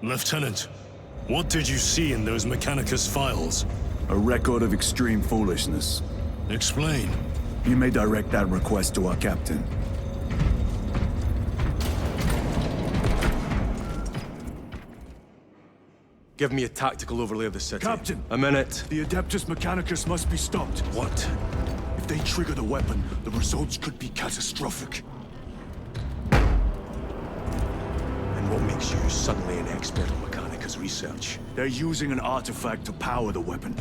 Lieutenant, what did you see in those Mechanicus files? A record of extreme foolishness. Explain. You may direct that request to our captain. Give me a tactical overlay of the city. Captain! A minute. The Adeptus Mechanicus must be stopped. What? If they trigger the weapon, the results could be catastrophic. And what makes you suddenly an expert on Mechanicus research? They're using an artifact to power the weapon.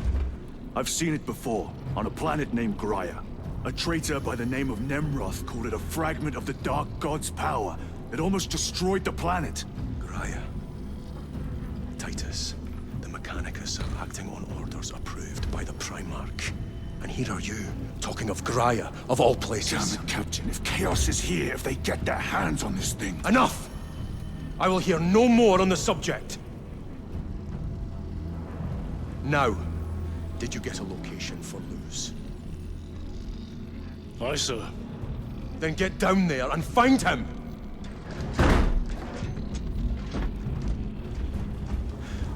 I've seen it before, on a planet named Graia. A traitor by the name of Nemroth called it a fragment of the Dark God's power. It almost destroyed the planet. Graia. Titus, the Mechanicus are acting on orders approved by the Primarch. And here are you, talking of Graia, of all places. Damn it, Captain. If Chaos is here, if they get their hands on this thing... Enough! I will hear no more on the subject. Now, did you get a location for Luz? Aye, sir. Then get down there and find him!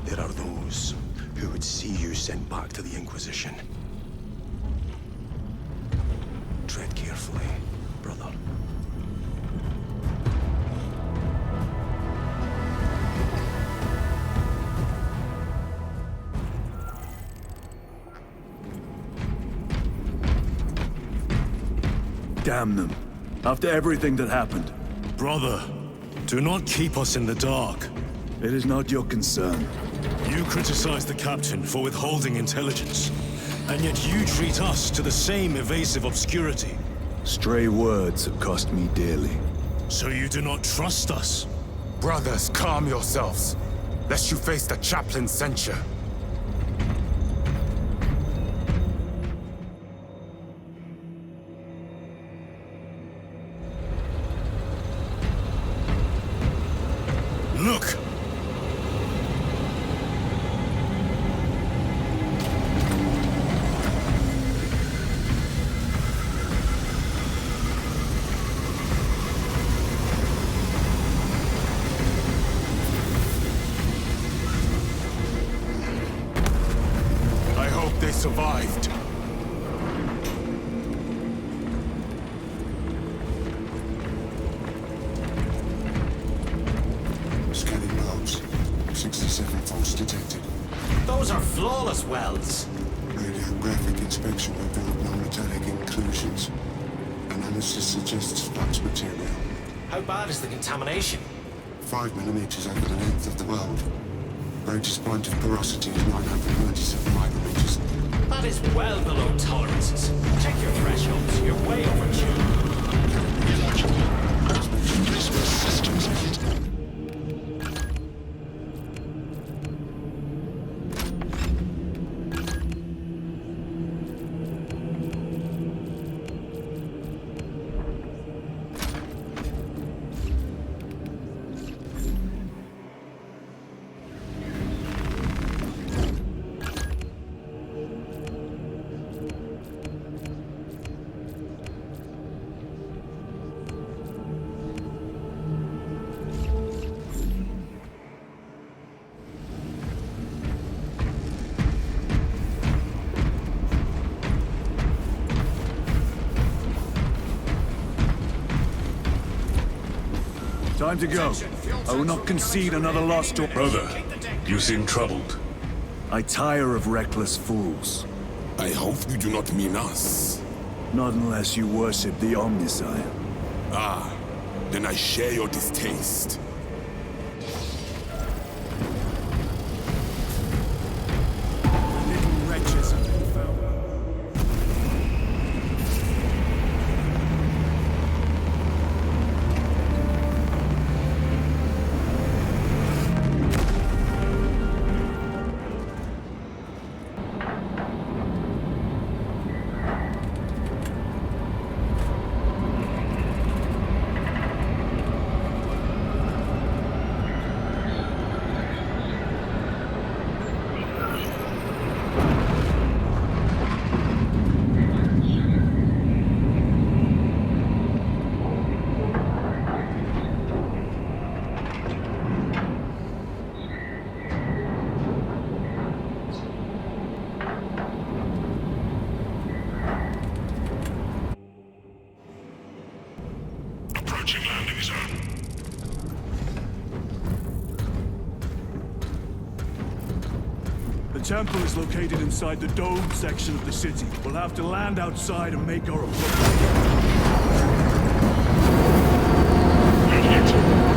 There are those who would see you sent back to the Inquisition. Tread carefully, brother. Damn them. After everything that happened. Brother, do not keep us in the dark. It is not your concern. You criticize the captain for withholding intelligence, and yet you treat us to the same evasive obscurity. Stray words have cost me dearly. So you do not trust us? Brothers, calm yourselves, lest you face the chaplain's censure. Look! I hope they survived. Scanning wells. 67 faults detected. Those are flawless welds. Radiographic inspection revealed non-metallic inclusions. Analysis suggests flux material. How bad is the contamination? 5 millimeters over the length of the weld. Greatest point of porosity is 997 micrometers. That is well below tolerances. Check your thresholds. You're way overdue. Systems ahead. Time to go. I will not concede another loss to... Brother, you seem troubled. I tire of reckless fools. I hope you do not mean us. Not unless you worship the Omniscient. Ah, then I share your distaste. Little wretches have been found. temple is located inside the dome section of the city. We'll have to land outside and make our approach.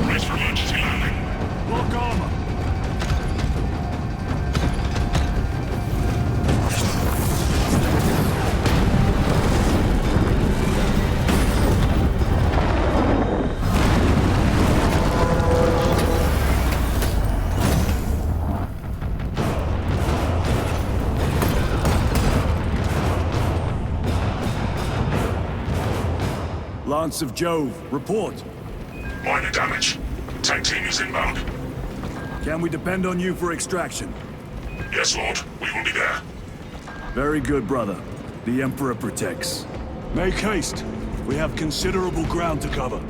Brace for emergency landing. Lock armor. Lance of Jove, report. Minor damage. Tank team is inbound. Can we depend on you for extraction? Yes, Lord. We will be there. Very good, brother. The Emperor protects. Make haste. We have considerable ground to cover.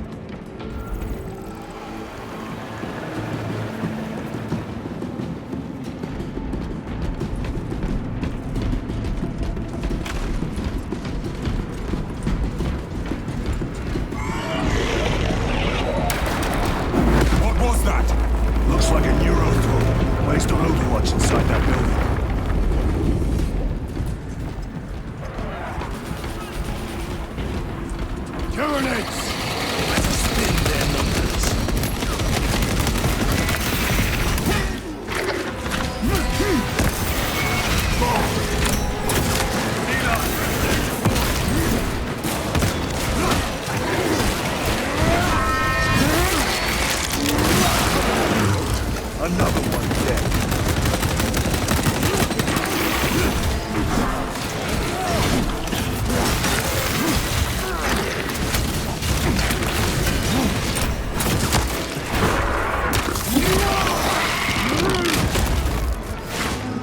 What was that? Looks like a Neurothrow, placed on Overwatch inside that building. Grenades! Let us spin their numbers. Another one dead.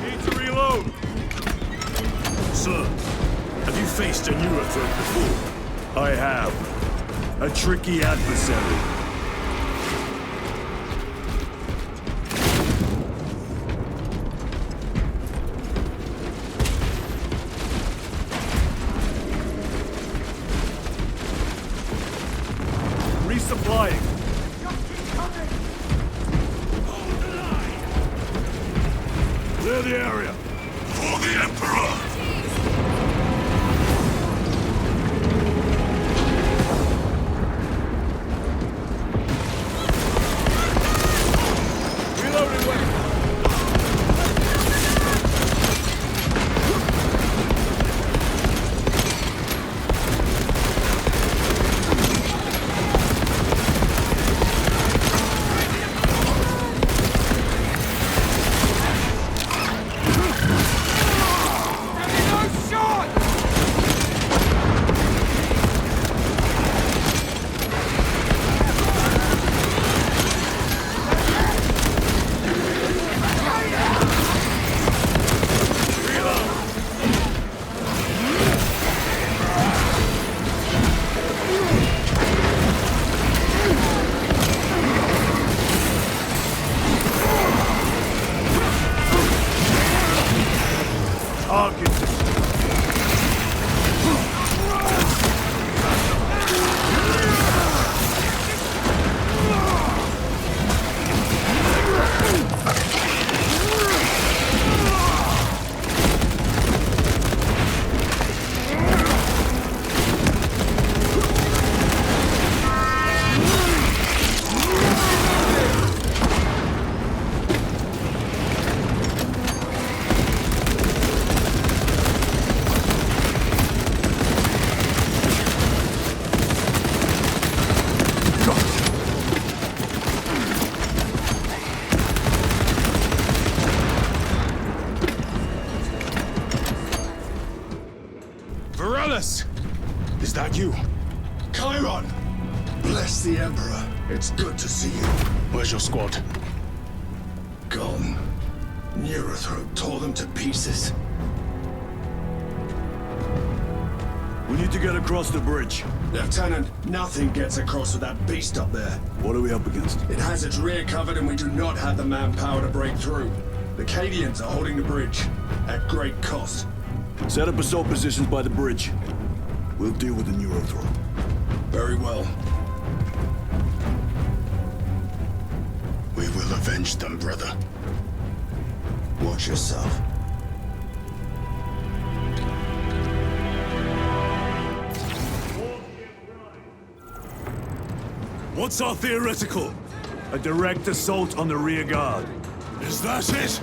Need to reload. Sir, have you faced a Neurothroat before? I have. A tricky adversary. Resupplying. Clear the area. For the Emperor! Reloading weapon. Is that you? Chiron! Bless the Emperor. It's good to see you. Where's your squad? Gone. Neurothroat tore them to pieces. We need to get across the bridge. Lieutenant, nothing gets across with that beast up there. What are we up against? It has its rear covered and we do not have the manpower to break through. The Cadians are holding the bridge, at great cost. Set up assault positions by the bridge. We'll deal with the Neurothrow. Very well. We will avenge them, brother. Watch yourself. What's our theoretical? A direct assault on the rear guard. Is that it?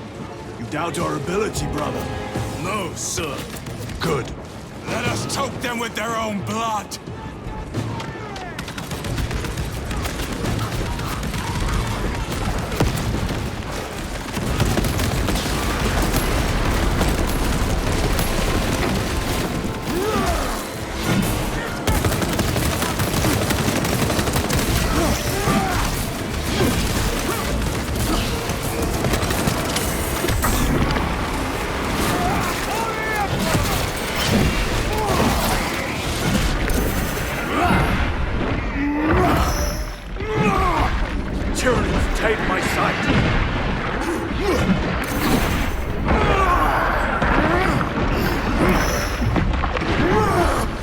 You doubt our ability, brother? No, sir. Good. Let us choke them with their own blood! Tyranids, take my sight!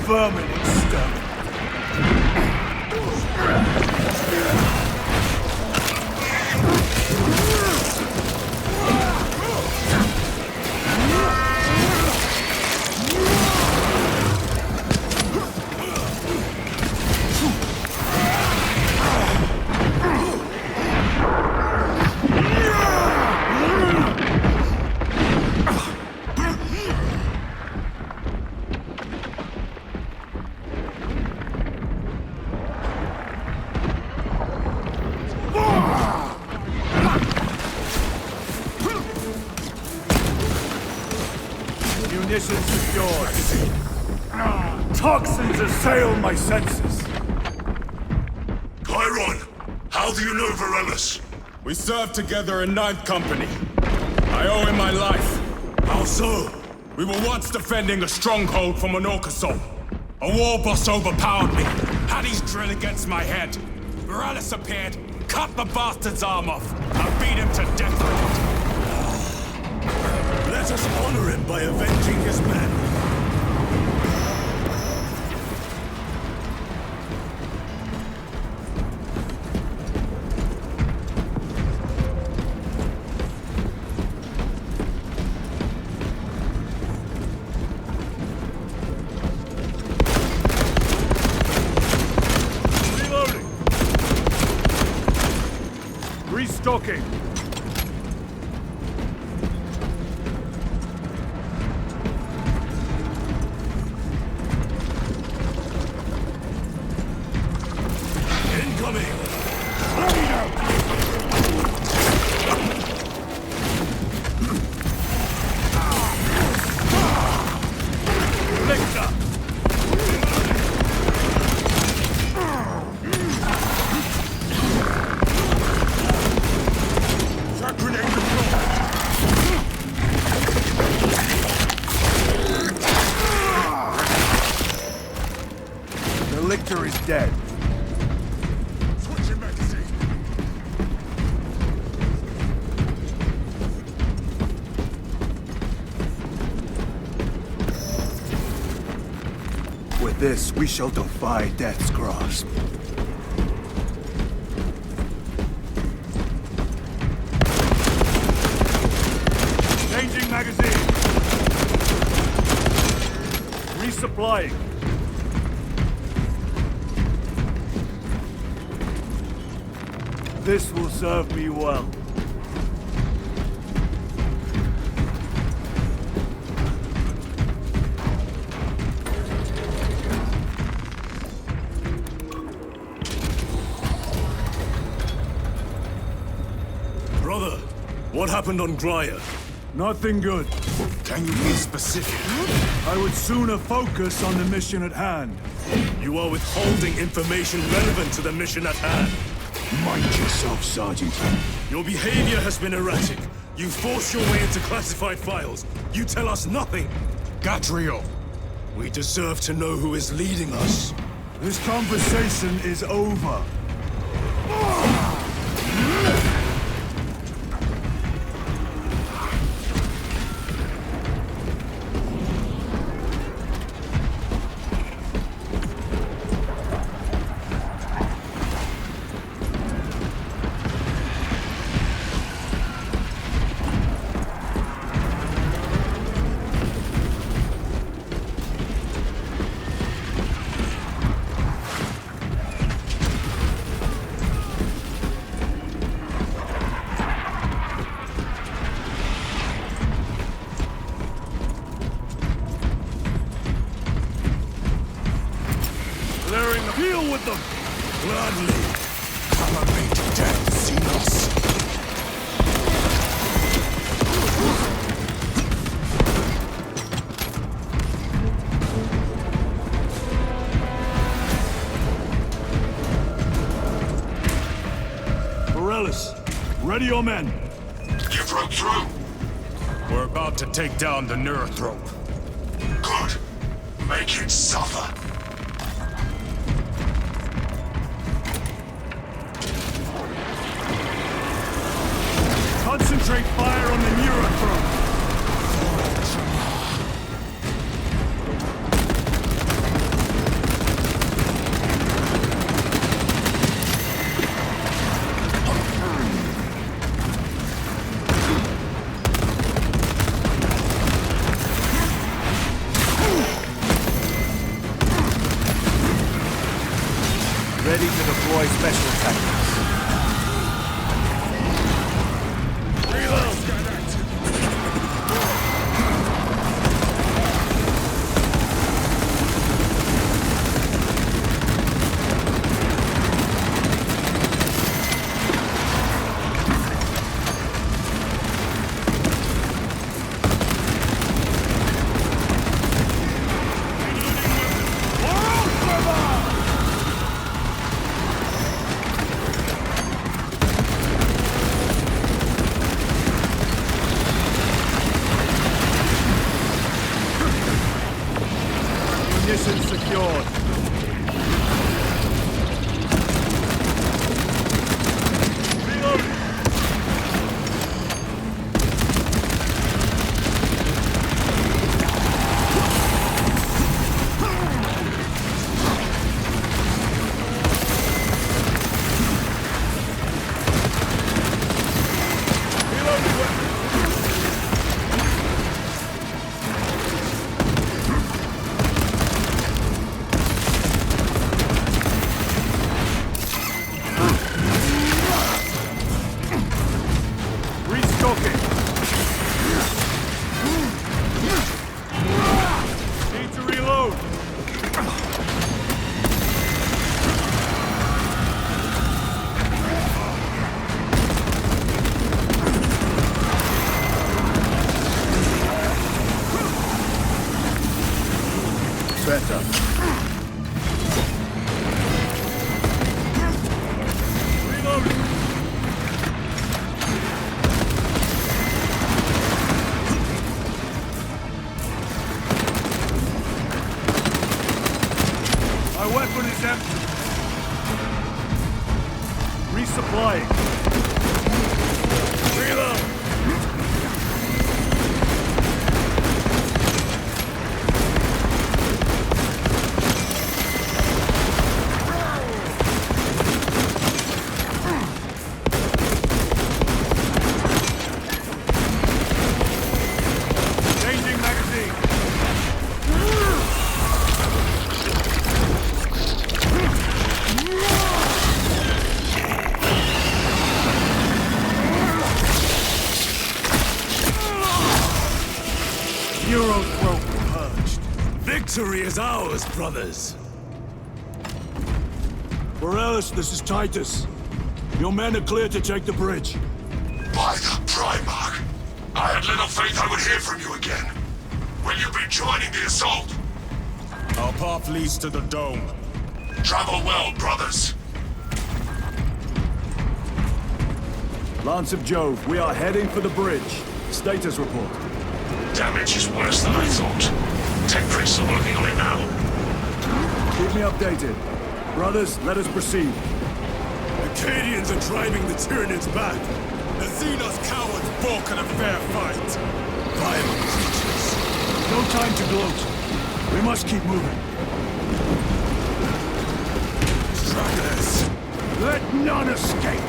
Vermin exterminate! Munitions secured. Toxins assail my senses. Chiron, how do you know Varellus? We served together in 9th Company. I owe him my life. How so? We were once defending a stronghold from an Orcasol. A war boss overpowered me, had his drill against my head. Varellus appeared, cut the bastard's arm off, and beat him to death with it. Let us honor him by avenging his men. Reloading! Restocking! Incoming! Lictor! The Lictor is dead. Switching magazine. With this, we shall defy death's grasp. Changing magazine. Resupplying. This will serve me well. Brother, what happened on Graya? Nothing good. Can you be specific? I would sooner focus on the mission at hand. You are withholding information relevant to the mission at hand. Mind yourself, Sergeant. Your behavior has been erratic. You force your way into classified files. You tell us nothing. Gadriel. We deserve to know who is leading us. This conversation is over. them! Gladly. Come and meet death, Xenos. Morellis, ready your men. You broke through. We're about to take down the Neurothrope. Good. Make it suffer. Concentrate fire on the Neurothrope. Ready to deploy special tactics. Mission secured. Reloading. Reloading weapon. Restocking. Need to reload. Better. Reloading. My weapon is empty. Resupplying. Reload. Changing magazine. Neurothrope purged. Victory is ours, brothers. Morellis, this is Titus. Your men are clear to take the bridge. By the Primarch. I had little faith I would hear from you again. Will you be joining the assault? Our path leads to the dome. Travel well, brothers. Lance of Jove, we are heading for the bridge. Status report. Damage is worse than I thought. Tech priests are working on it now. Keep me updated. Brothers, let us proceed. The Cadians are driving the Tyranids back. The Xenos cowards balk at a fair fight. Violent creatures. No time to gloat. We must keep moving. Stragglers. Let none escape!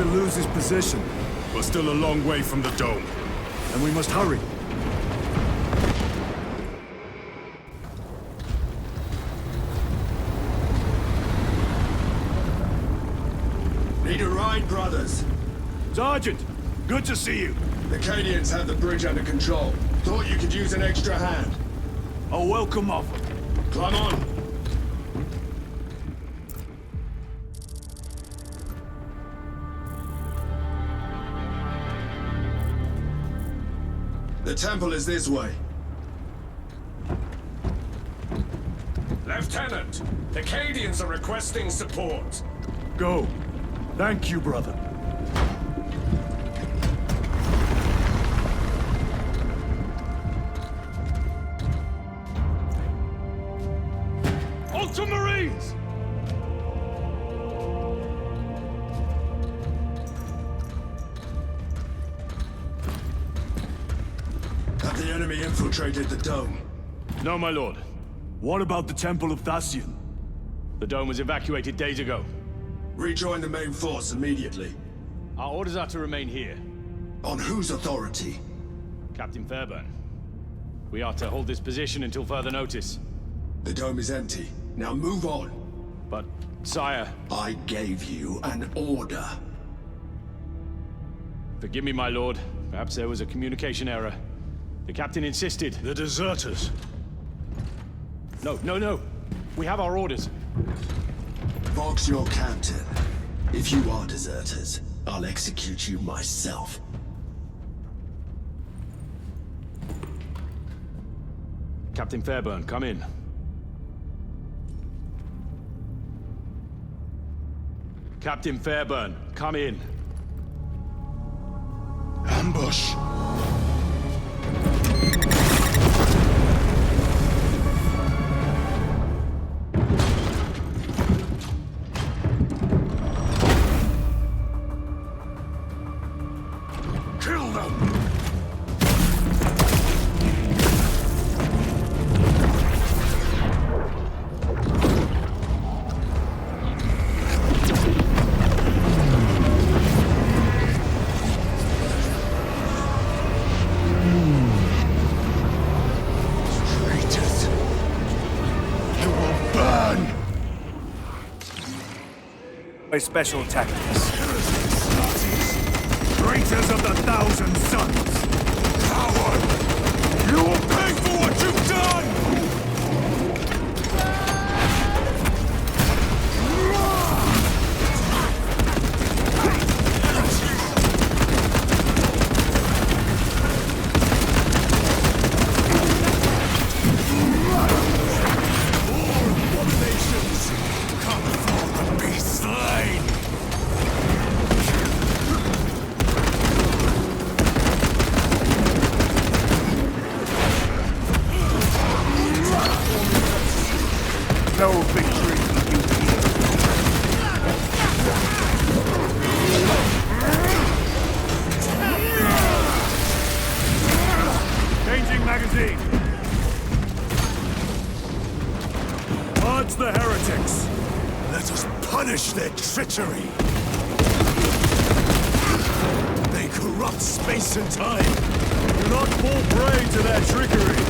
to lose his position, We're still a long way from the dome. and we must hurry. Need a ride, brothers? Sergeant, good to see you. The Cadians have the bridge under control. Thought you could use an extra hand. A welcome offer. Climb on. The temple is this way. Lieutenant, the Cadians are requesting support. Go. Thank you, brother. Ultramarines! Have the enemy infiltrated the dome? No, my lord. What about the Temple of Thasian? The dome was evacuated days ago. Rejoin the main force immediately. Our orders are to remain here. On whose authority? Captain Fairburn. We are to hold this position until further notice. The dome is empty. Now move on. But, sire, I gave you an order. forgive me, my lord. Perhaps there was a communication error. The captain insisted. The deserters. No. We have our orders. Vox your captain. If you are deserters, I'll execute you myself. Captain Fairburn, come in. Captain Fairburn, come in. Ambush! Kill them! By special tactics. Traitors of the Thousand Sons! Coward! You will pay for what you've done! No victory for you. Changing magazine. Charge the heretics. Let us punish their treachery! They corrupt space and time! Do not fall prey to their trickery.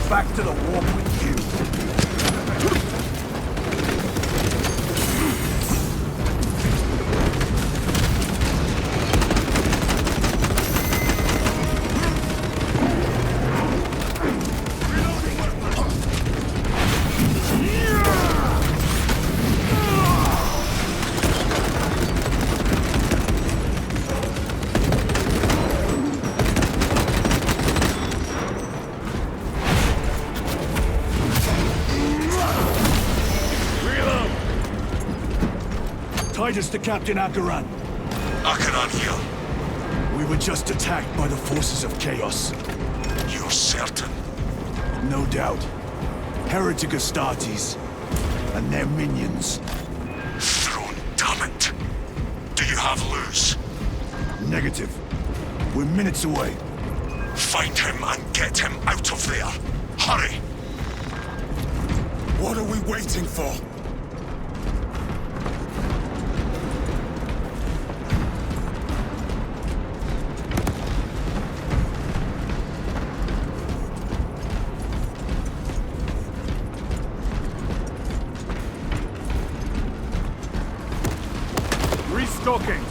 Back to the warp with you. Titus to Captain Akaran. Akaran here. We were just attacked by the forces of Chaos. You're certain? No doubt. Heretic Astartes and their minions. Throne, damn it! Do you have loose? Negative. We're minutes away. Find him and get him out of there. Hurry! What are we waiting for? Restocking.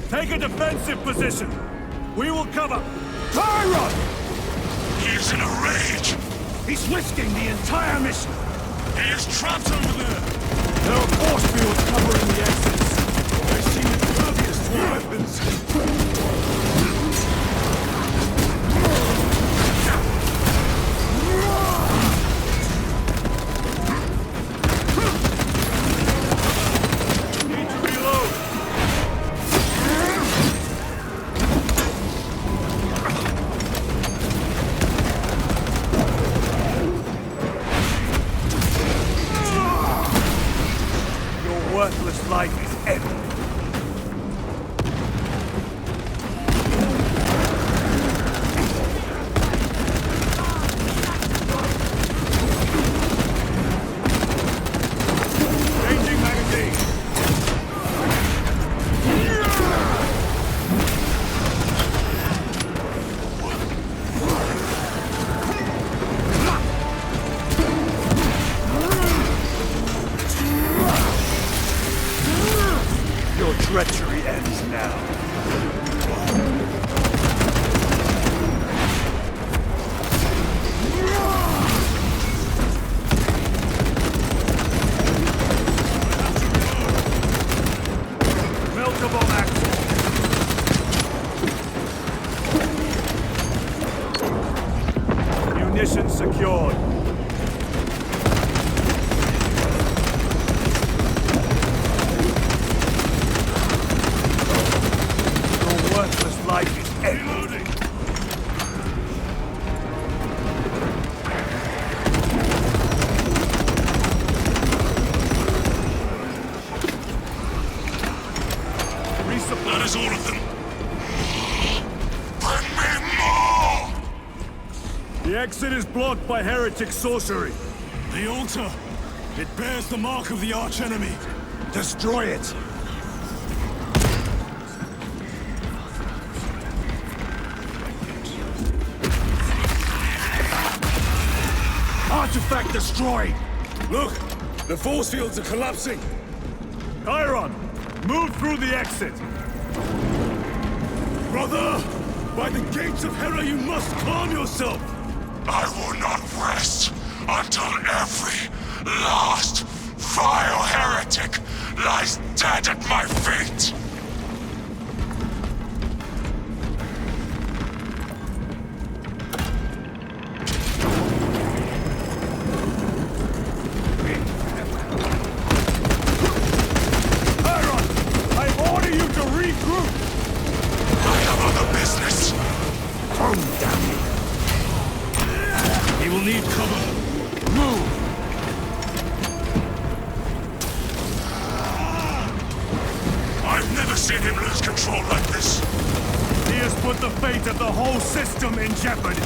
Take a defensive position. We will cover. Tyron! He's in a rage. He's risking the entire mission. He is trapped over there. There are force fields covering the exits. They seem impervious to our weapons. Need to reload. Your worthless life is ended. Changing magazine. Your treachery ends now. Meltable action. Munitions secured. Your worthless life is ended. Resupply. That is all of them. Bring me more! The exit is blocked by heretic sorcery. The altar! It bears the mark of the archenemy. Destroy it. Artifact destroyed. Look! The force fields are collapsing! Chiron, move through the exit. Brother! By the gates of Hera, you must calm yourself! I will not rest until every last vile heretic lies dead at my feet! Chiron, I order you to regroup. I have other business. Calm down. He will need cover. Move. I've never seen him lose control like this. He has put the fate of the whole system in jeopardy.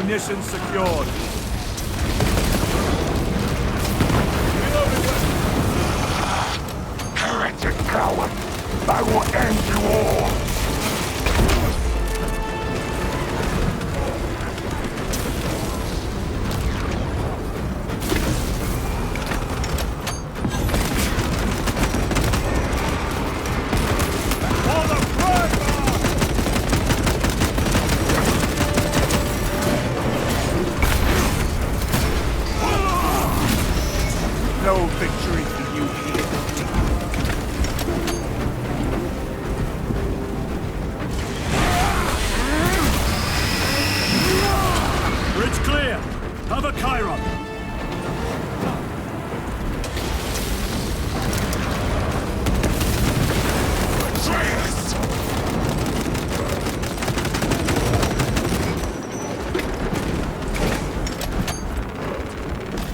Munitions secured. Heretic coward! I will end you all! No victory for you here. Bridge clear. Have a Chiron.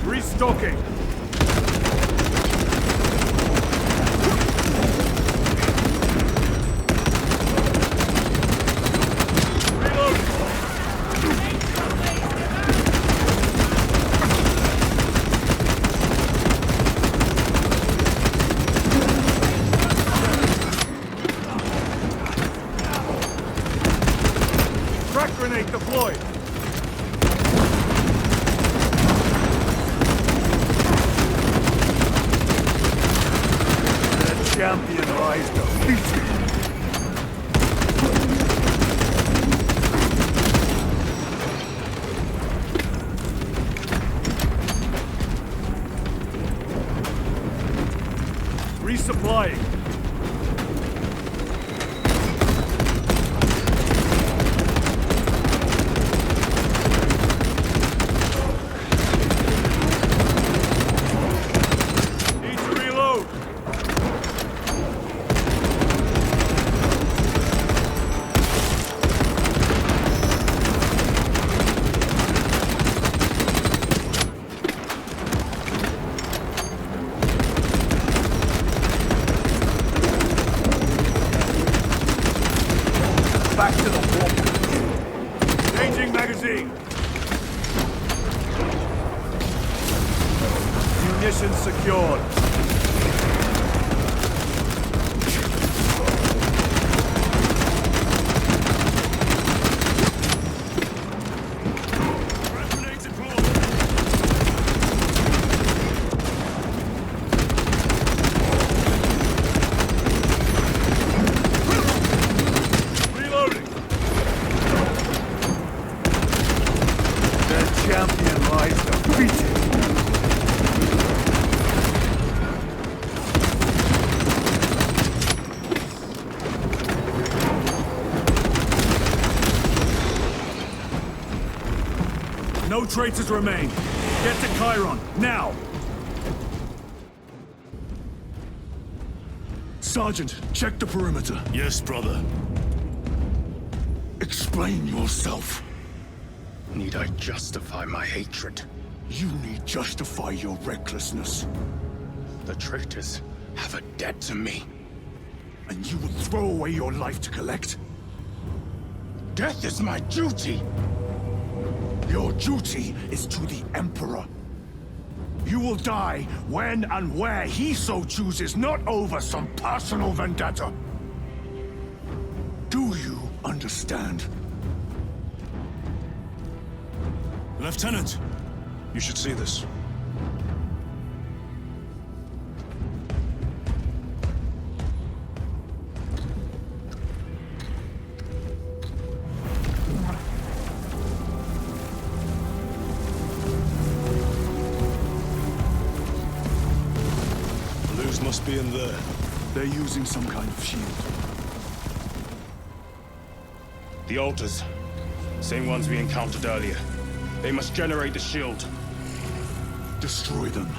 Restocking. Frag grenade deployed. The champion lies defeated. Resupplying. Need to reload. Back to the wall. Changing magazine. Munitions secured. Reloading. The champion lies defeated. No traitors remain. Get to Chiron, now! Sergeant, check the perimeter. Yes, brother. Explain yourself. Need I justify my hatred? You need justify your recklessness. The traitors have a debt to me. And you would throw away your life to collect? Death is my duty! Your duty is to the Emperor. You will die when and where he so chooses, not over some personal vendetta. Do you understand? Lieutenant, you should see this. Blues must be in there. They're using some kind of shield. The altars. Same ones we encountered earlier. They must generate the shield. Destroy them.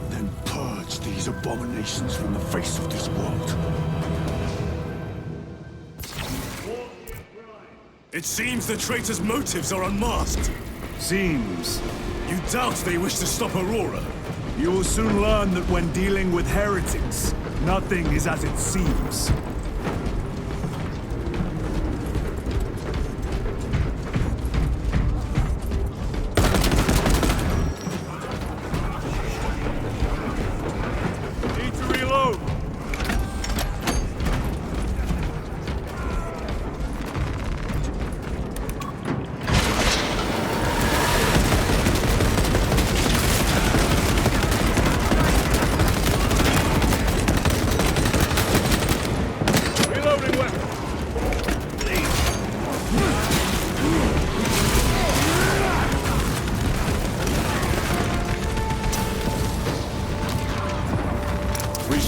Then purge these abominations from the face of this world. It seems the traitors' motives are unmasked. Seems. You doubt they wish to stop Aurora? You will soon learn that when dealing with heretics, nothing is as it seems.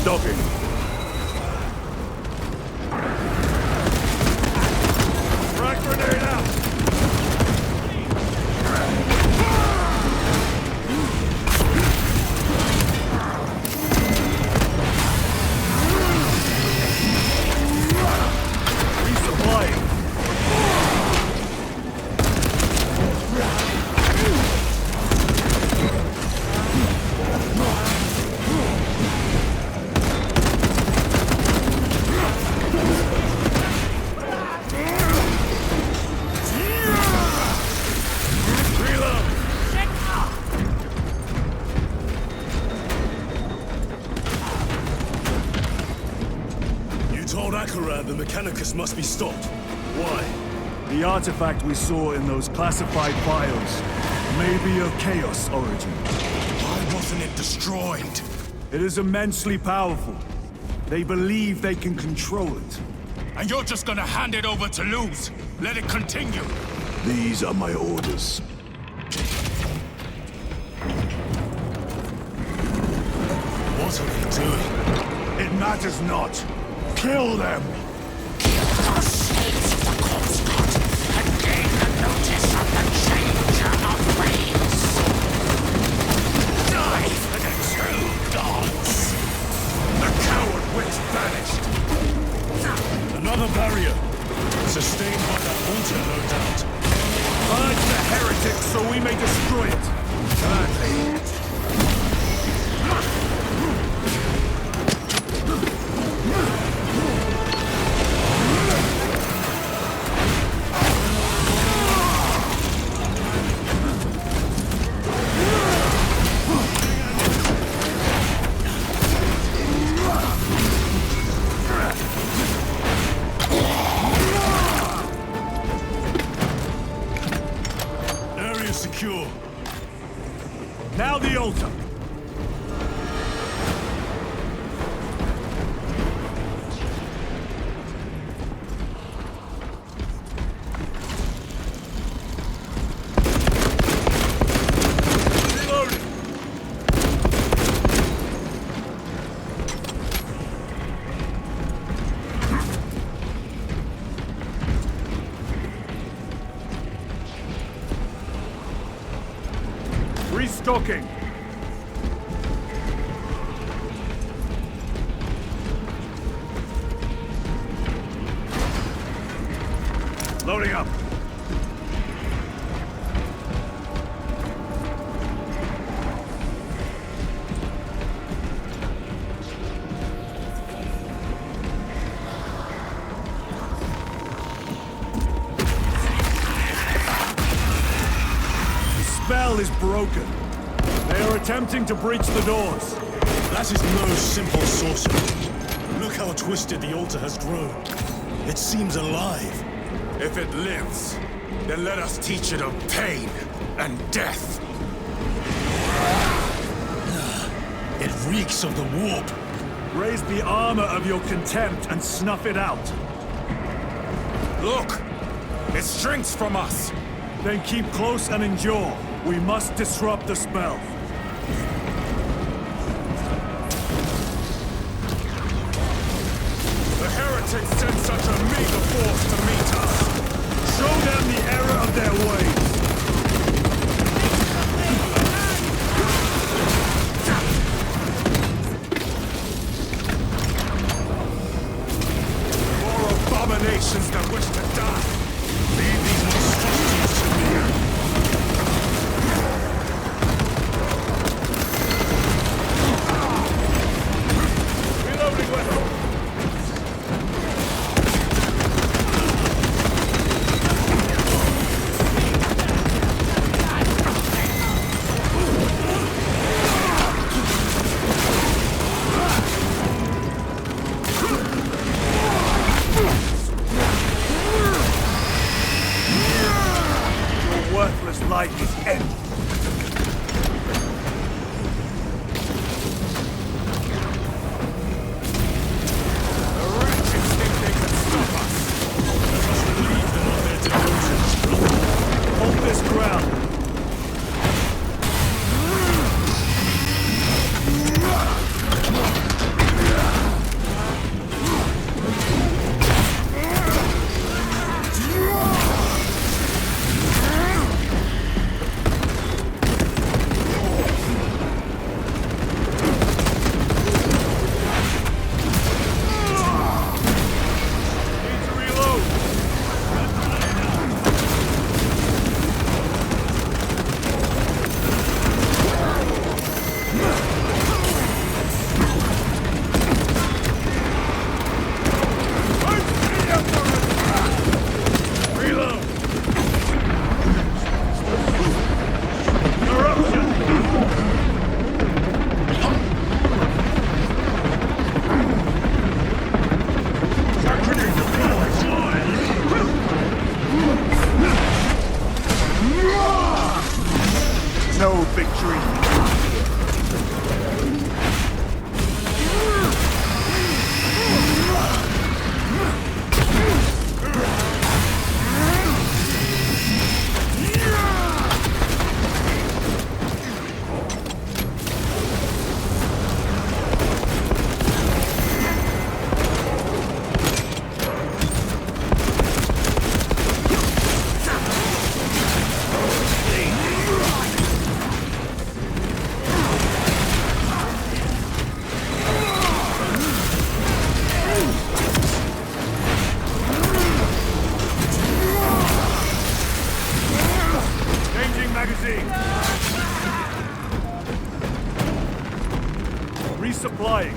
Restocking. Frag grenade out! Resupplying. The Mechanicus must be stopped. Why? The artifact we saw in those classified files may be of Chaos origin. Why wasn't it destroyed? It is immensely powerful. They believe they can control it. And you're just gonna hand it over to lose? Let it continue? These are my orders. What are they doing? It matters not. Kill them! Another barrier. Sustained by that altar, no doubt. Purge the heretics so we may destroy it. Gladly. Secure. Now the altar. Reloading. Restocking. Loading up. The spell is broken. They are attempting to breach the doors. That is no simple sorcery. Look how twisted the altar has grown. It seems alive. If it lives, then let us teach it of pain and death. It reeks of the warp. Raise the armor of your contempt and snuff it out. Look! It shrinks from us! Then keep close and endure. We must disrupt the spell. The heretics sent such a meager force to meet us! Show them the error of their ways! More abominations that wish to die! Leave these monstrosities to me. Reloading weapon! Your worthless life is ended. Hold this ground. No victory. Resupplying.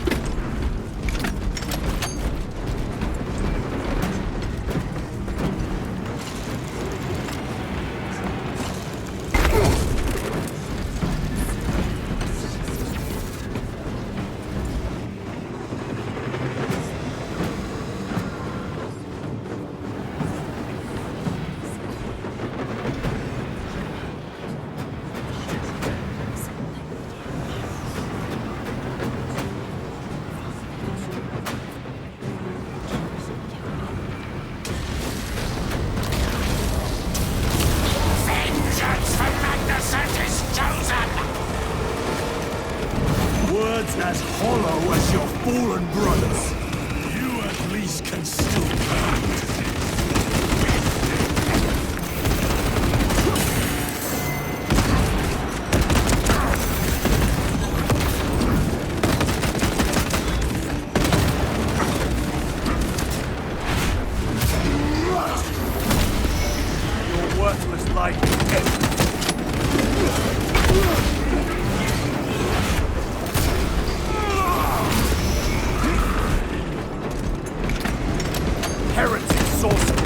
Words as hollow as your fallen brothers. You at least can still command. Your worthless life is empty. Heretic sorcery.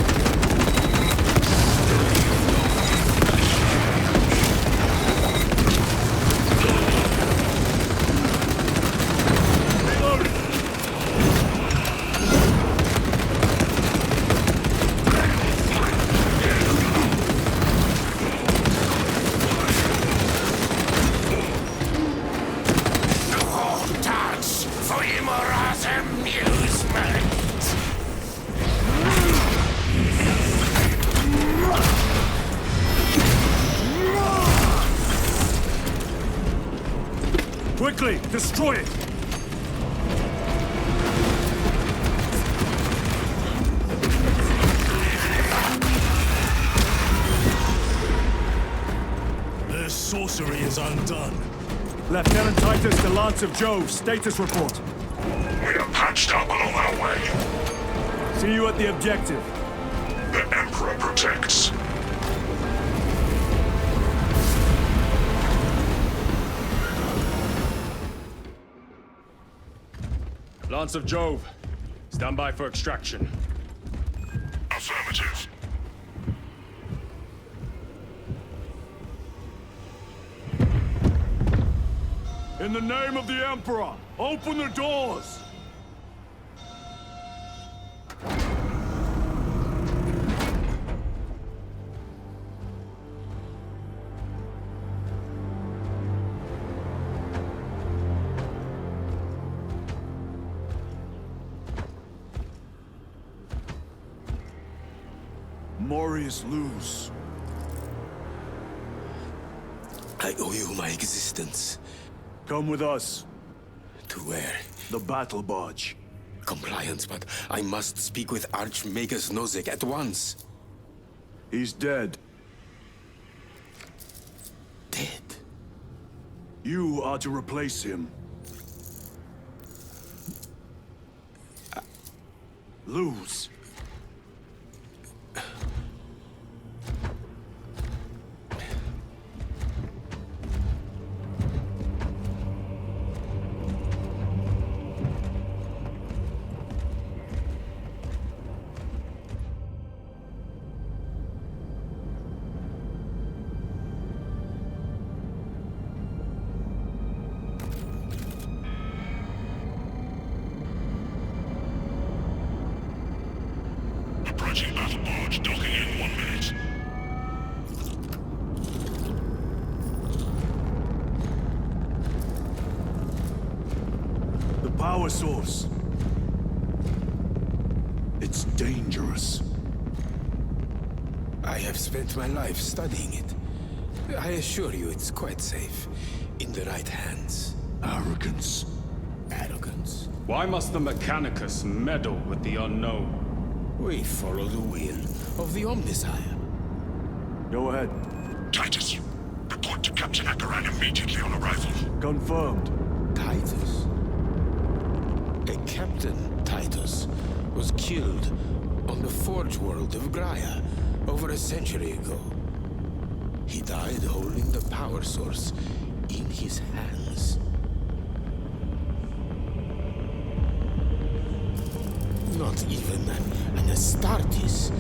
Dance for Imora's amusement! Quickly, destroy it! Their sorcery is undone. Lieutenant Titus, the Lance of Jove, status report. We are patched up along our way. See you at the objective. The Emperor protects. Lance of Jove, stand by for extraction. Affirmative. In the name of the Emperor, open the doors! Morius lose. I owe you my existence. Come with us. To where? The battle barge. Compliance, but I must speak with Archmagus Nozick at once. He's dead. Dead? You are to replace him. Lose. power source. It's dangerous. I have spent my life studying it. I assure you it's quite safe. In the right hands. Arrogance. Arrogance? Why must the Mechanicus meddle with the unknown? We follow the will of the Omnisire. Go ahead. Titus, report to Captain Akaran immediately on arrival. Confirmed. Titus? A Captain Titus was killed on the Forge world of Graia over a century ago. He died holding the power source in his hands. Not even an Astartes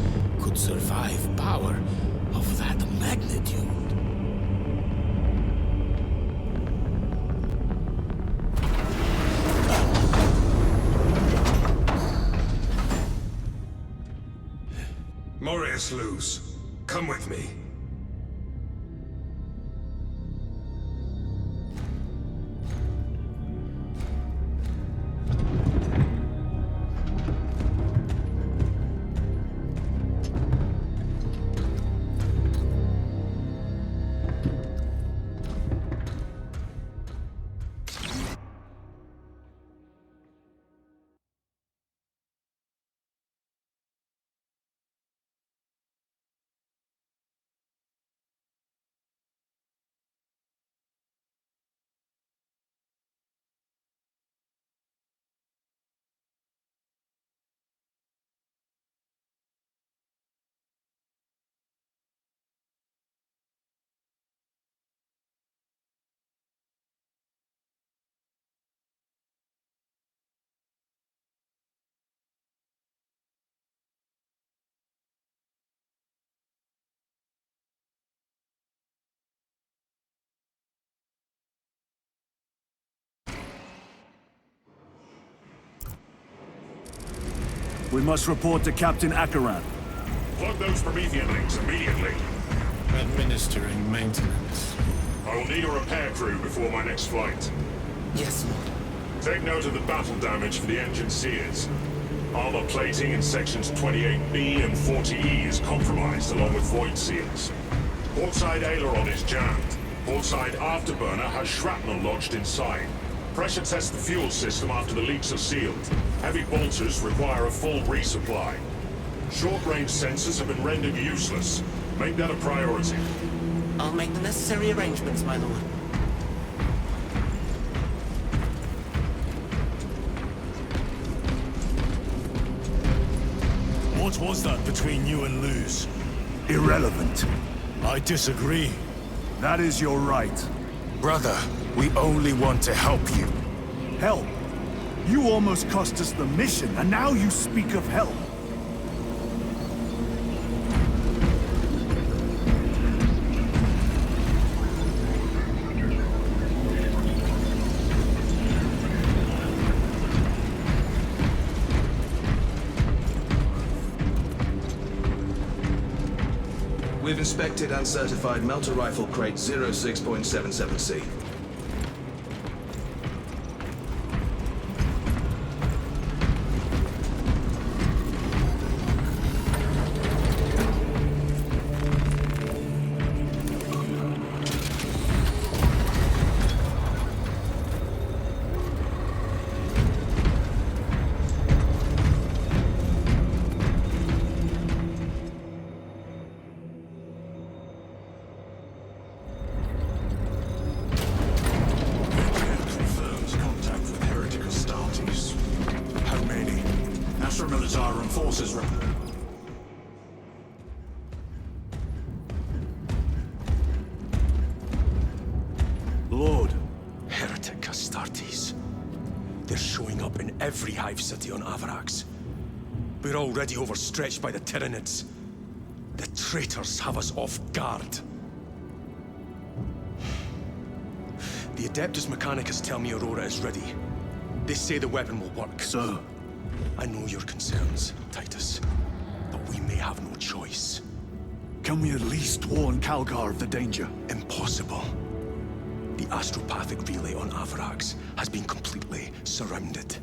could survive power of that magnitude. Morius Luz, come with me. We must report to Captain Akaran. Plug those Promethean links immediately. Administering maintenance. I will need a repair crew before my next flight. Yes, Lord. Take note of the battle damage for the engine sears. Armor plating in sections 28B and 40E is compromised, along with void seals. Portside aileron is jammed. Portside afterburner has shrapnel lodged inside. Pressure test the fuel system after the leaks are sealed. Heavy bolters require a full resupply. Short-range sensors have been rendered useless. Make that a priority. I'll make the necessary arrangements, my lord. What was that between you and Luz? Irrelevant. I disagree. That is your right. Brother, we only want to help you. Help? You almost cost us the mission, and now you speak of help. We've inspected and certified melter rifle crate 06.77C. Lord. Heretic Astartes. They're showing up in every hive city on Avarax. We're already overstretched by the Tyranids. The traitors have us off guard. The Adeptus Mechanicus tell me Aurora is ready. They say the weapon will work. Sir. I know your concerns, Titus, but we may have no choice. Can we at least warn Calgar of the danger? Impossible. The The astropathic relay on Avarax has been completely surrounded.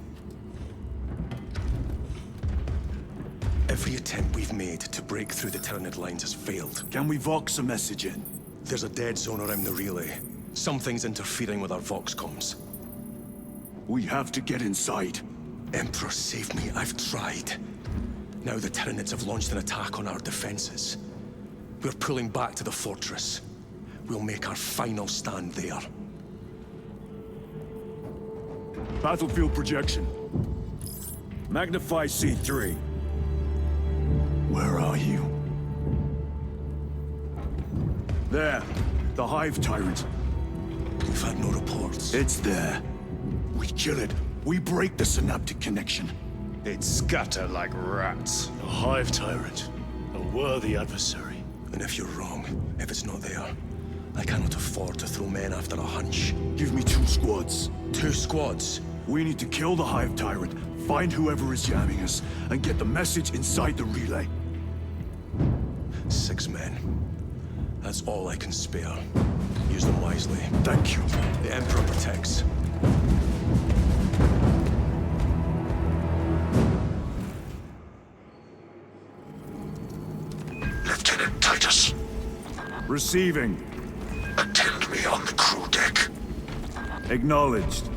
Every attempt we've made to break through the Tyranid lines has failed. Can we Vox a message in? There's a dead zone around the relay. Something's interfering with our Vox comms. We have to get inside. Emperor, save me. I've tried. Now the Tyranids have launched an attack on our defenses. We're pulling back to the fortress. We'll make our final stand there. Battlefield projection. Magnify C3. Where are you? There. The Hive Tyrant. We've had no reports. It's there. We kill it. We break the synaptic connection. They'd scatter like rats. A Hive Tyrant. A worthy adversary. And if you're wrong, if it's not there, I cannot afford to throw men after a hunch. Give me 2 squads. 2 squads? We need to kill the Hive Tyrant, find whoever is jamming us, and get the message inside the relay. 6 men. That's all I can spare. Use them wisely. Thank you. The Emperor protects. Lieutenant Titus. Receiving. Attend me on the crew deck. Acknowledged.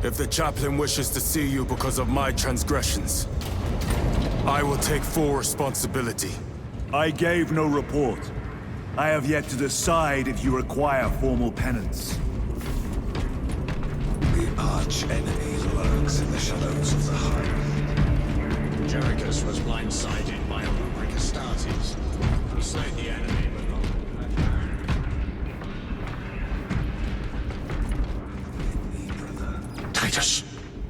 If the chaplain wishes to see you because of my transgressions, I will take full responsibility. I gave no report. I have yet to decide if you require formal penance. The arch-enemy lurks in the shadows of the Hive. Jerichus was blindsided by Warhammer Astartes. He slayed the enemy, but not... Titus,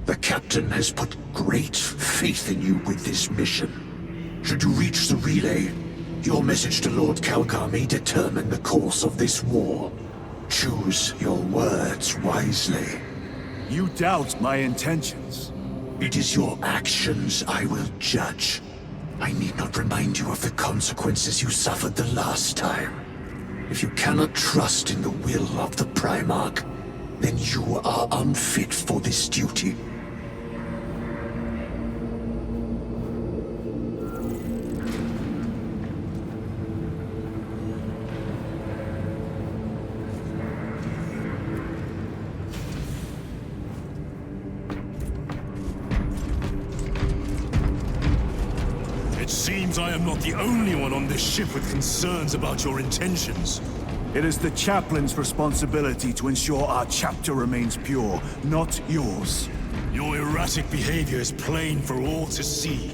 the captain has put great faith in you with this mission. Should you reach the relay, your message to Lord Calgar may determine the course of this war. Choose your words wisely. You doubt my intentions. It is your actions I will judge. I need not remind you of the consequences you suffered the last time. If you cannot trust in the will of the Primarch, then you are unfit for this duty. It seems I am not the only one on this ship with concerns about your intentions. It is the chaplain's responsibility to ensure our chapter remains pure, not yours. Your erratic behavior is plain for all to see.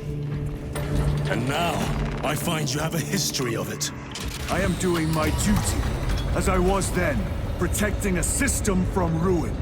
And now, I find you have a history of it. I am doing my duty, as I was then, protecting a system from ruin.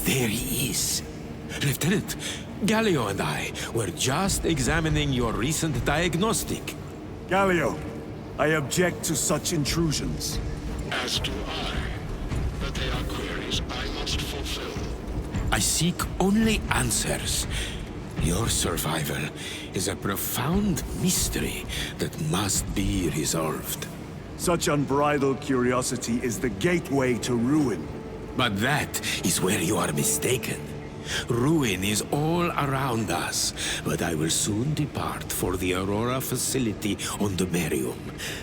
There he is. Lieutenant, Gallio and I were just examining your recent diagnostic. Gallio, I object to such intrusions. As do I. But they are queries I must fulfill. I seek only answers. Your survival is a profound mystery that must be resolved. Such unbridled curiosity is the gateway to ruin. But that is where you are mistaken. Ruin is all around us, but I will soon depart for the Aurora facility on the Merium.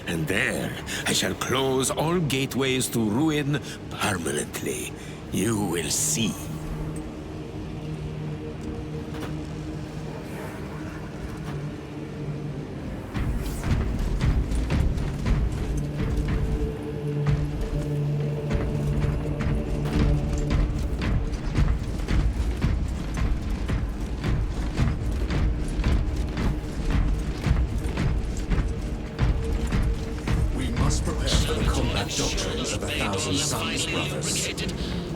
And there, I shall close all gateways to ruin permanently. You will see.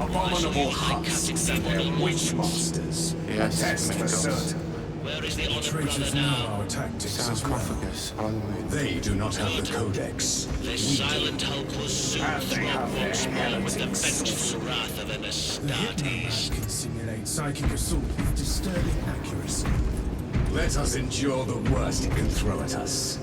Abominable husks and their witch masters. Yes, Test for certain. Where is the Traitors know our tactics as well. They do not have the codex. This silent hulk will soon throw once more with the vengeful wrath of Astartes. Can simulate psychic assault with disturbing accuracy. Let us endure the worst it can throw at us.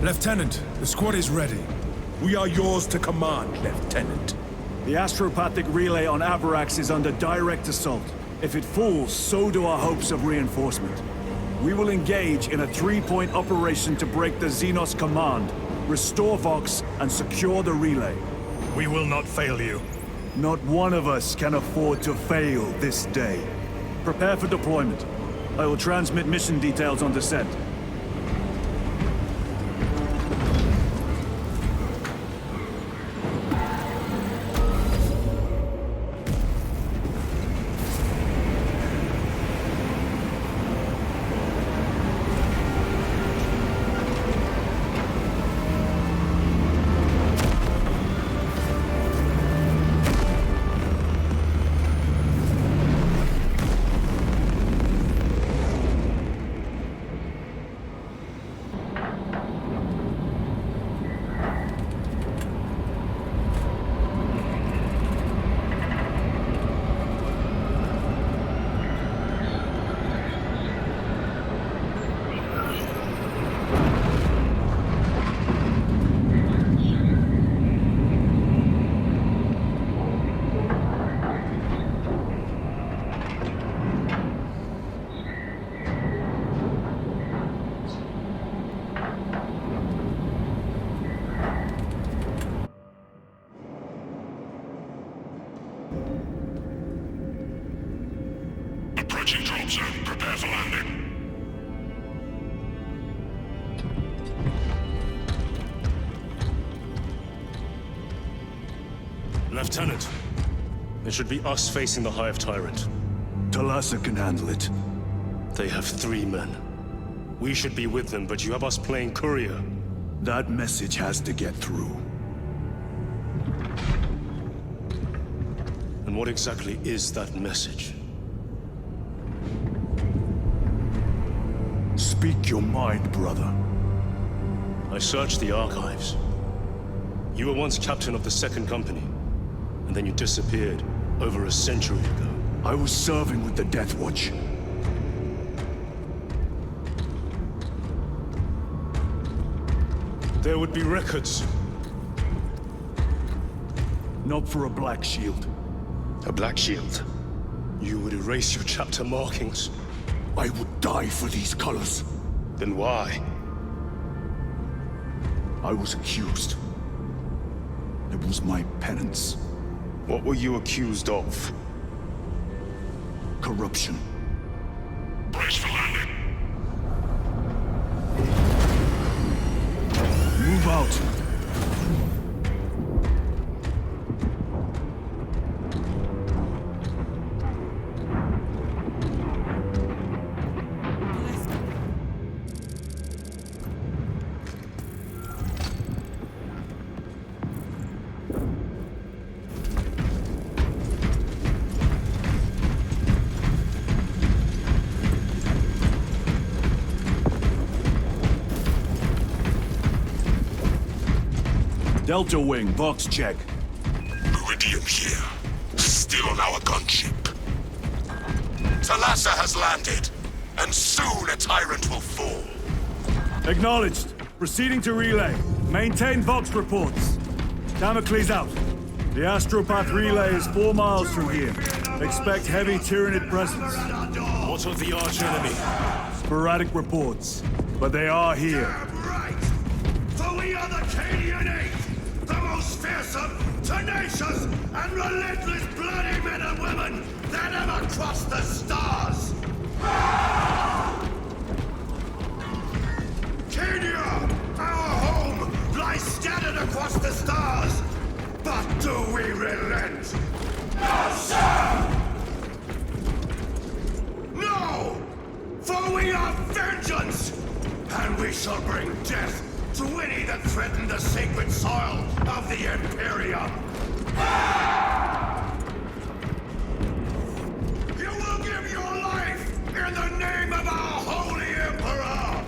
Lieutenant, the squad is ready. We are yours to command, Lieutenant. The astropathic relay on Avarax is under direct assault. If it falls, so do our hopes of reinforcement. We will engage in a three-point operation to break the Xenos command, restore Vox, and secure the relay. We will not fail you. Not one of us can afford to fail this day. Prepare for deployment. I will transmit mission details on descent. Approaching drop zone. Prepare for landing. Lieutenant, it should be us facing the Hive Tyrant. Talassa can handle it. They have 3 men. We should be with them, but you have us playing courier. That message has to get through. And what exactly is that message? Speak your mind, brother. I searched the archives. You were once captain of the Second Company, and then you disappeared over a century ago. I was serving with the Death Watch. There would be records. Not for a Black Shield. A Black Shield? You would erase your chapter markings. I would die for these colors. Then why? I was accused. It was my penance. What were you accused of? Corruption. Brace for landing. Move out. Delta Wing, box check. Meridian here. Still on our gunship. Talassa has landed, and soon a tyrant will fall. Acknowledged. Proceeding to relay. Maintain Vox reports. Damocles out. The Astropath relay is 4 miles from here. Expect heavy Tyranid presence. What of the arch enemy? Sporadic reports, but they are here. Right! For we are the Cadian Eight, the most fearsome, tenacious, and relentless bloody men and women that ever crossed the stars! Cadia, our home, lies scattered across the stars! But do we relent? No, sir! No! For we are vengeance! And we shall bring death to any that threaten the sacred soil of the Imperium! You will give your life in the name of our Holy Emperor!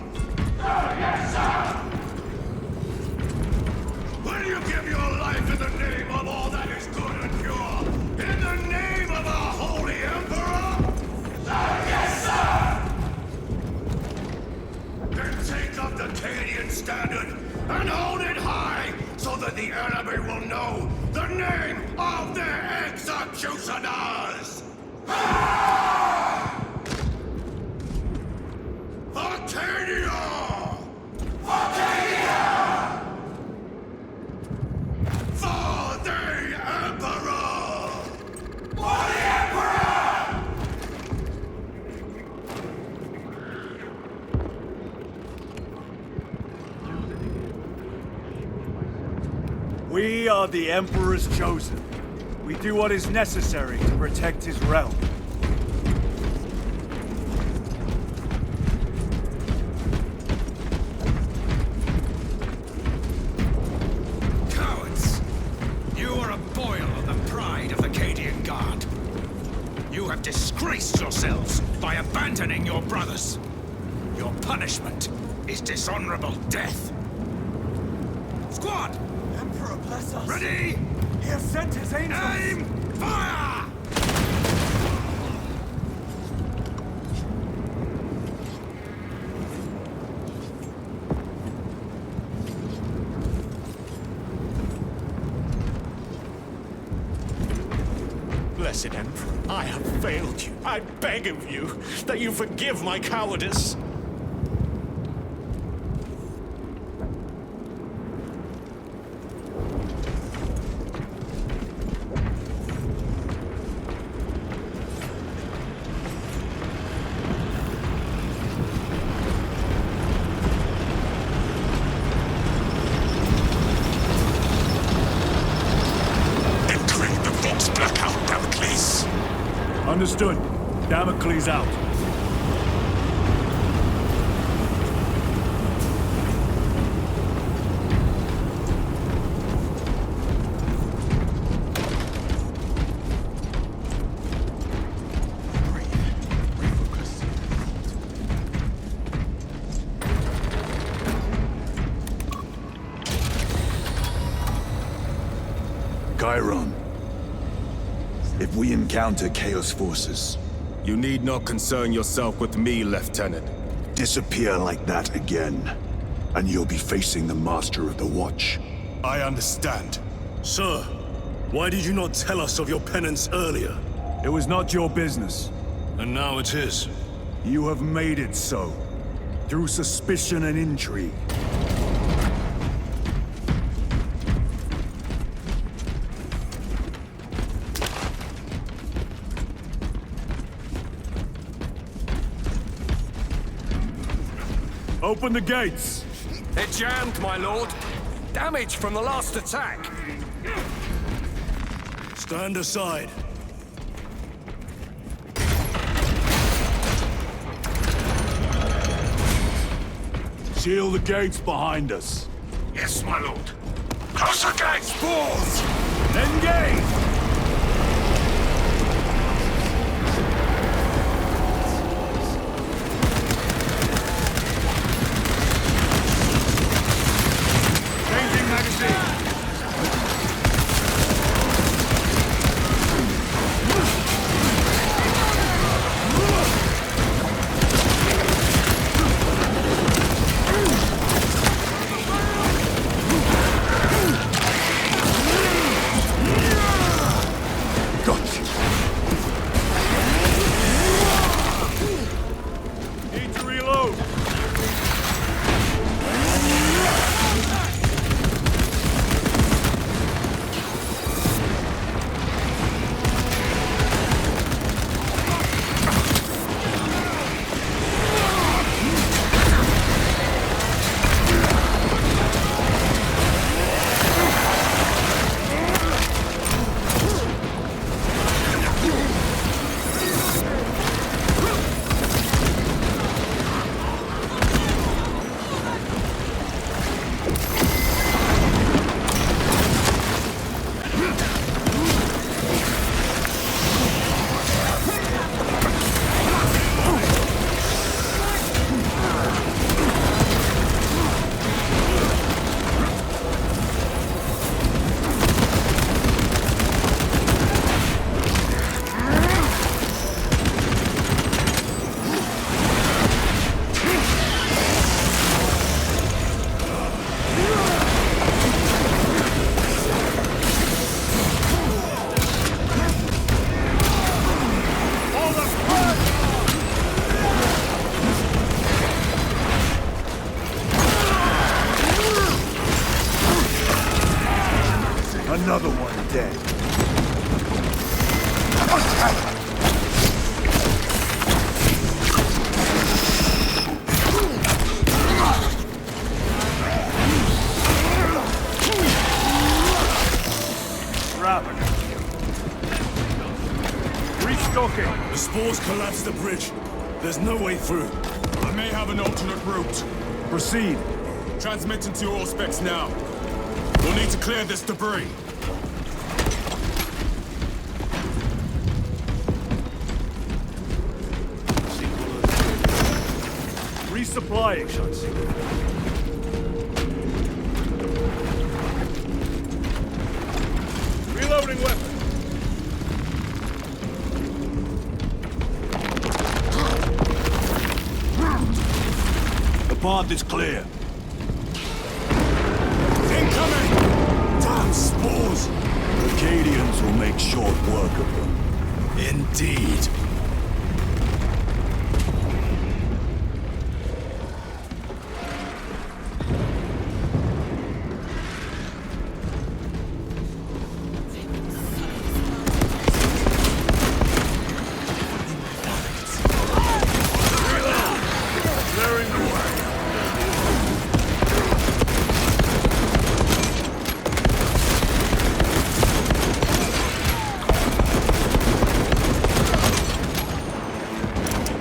Yes, sir! Will you give your life in the name of all that is good and pure? In the name of our Holy Emperor? Yes, sir! Then take up the Cadian standard and hold it high so that the enemy will know the name of their executioners! Arcadia! Arcadia! For the Emperor! For the Emperor! We are the Emperor's chosen. We do what is necessary to protect his realm. Cowards! You are a boil on the pride of the Cadian Guard. You have disgraced yourselves by abandoning your brothers. Your punishment is dishonorable death. Squad! Emperor bless us! Ready? He has sent his angels! Aim! Fire! Blessed Emperor, I have failed you. I beg of you that you forgive my cowardice. Understood. Damocles out. Chiron. If we encounter Chaos forces... You need not concern yourself with me, Lieutenant. Disappear like that again, and you'll be facing the Master of the Watch. I understand. Sir, why did you not tell us of your penance earlier? It was not your business. And now it is. You have made it so, through suspicion and intrigue. Open the gates! They're jammed, my lord. Damage from the last attack. Stand aside. Seal the gates behind us. Yes, my lord. Close the gates! Balls! Engage! Another one dead. Restocking. The spores collapsed the bridge. There's no way through. I may have an alternate route. Proceed. Transmitting to your specs now. We'll need to clear this debris. Resupplying, Shansi. Reloading weapon. The path is clear. Incoming! Damn spores! The Acadians will make short work of them. Indeed.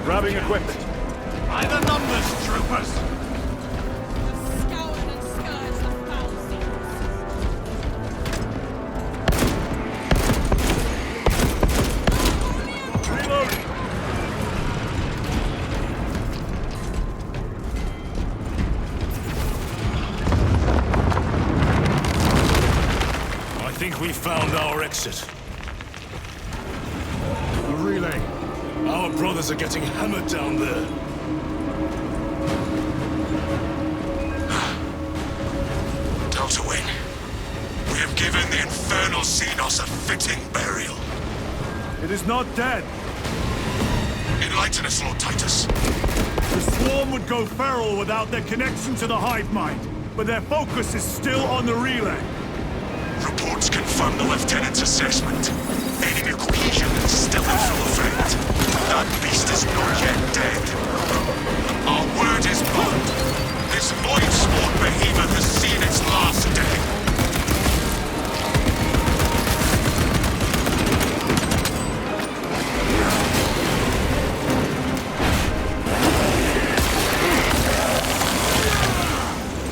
Grabbing equipment. By the numbers, troopers! Reloading. I think we found our exit. The relay. Our brothers are getting hammered down there. Delta-Wing, we have given the infernal Xenos a fitting burial. It is not dead. Enlighten us, Lord Titus. The swarm would go feral without their connection to the hive mind, but their focus is still on the relay. Reports confirm the Lieutenant's assessment. Enemy cohesion is still in full effect. That beast is not yet dead. Our word is bond. This void-sworn behemoth has seen its last day.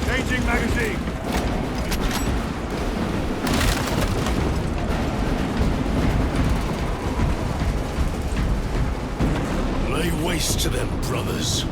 Changing magazine. Lay waste to them, brothers.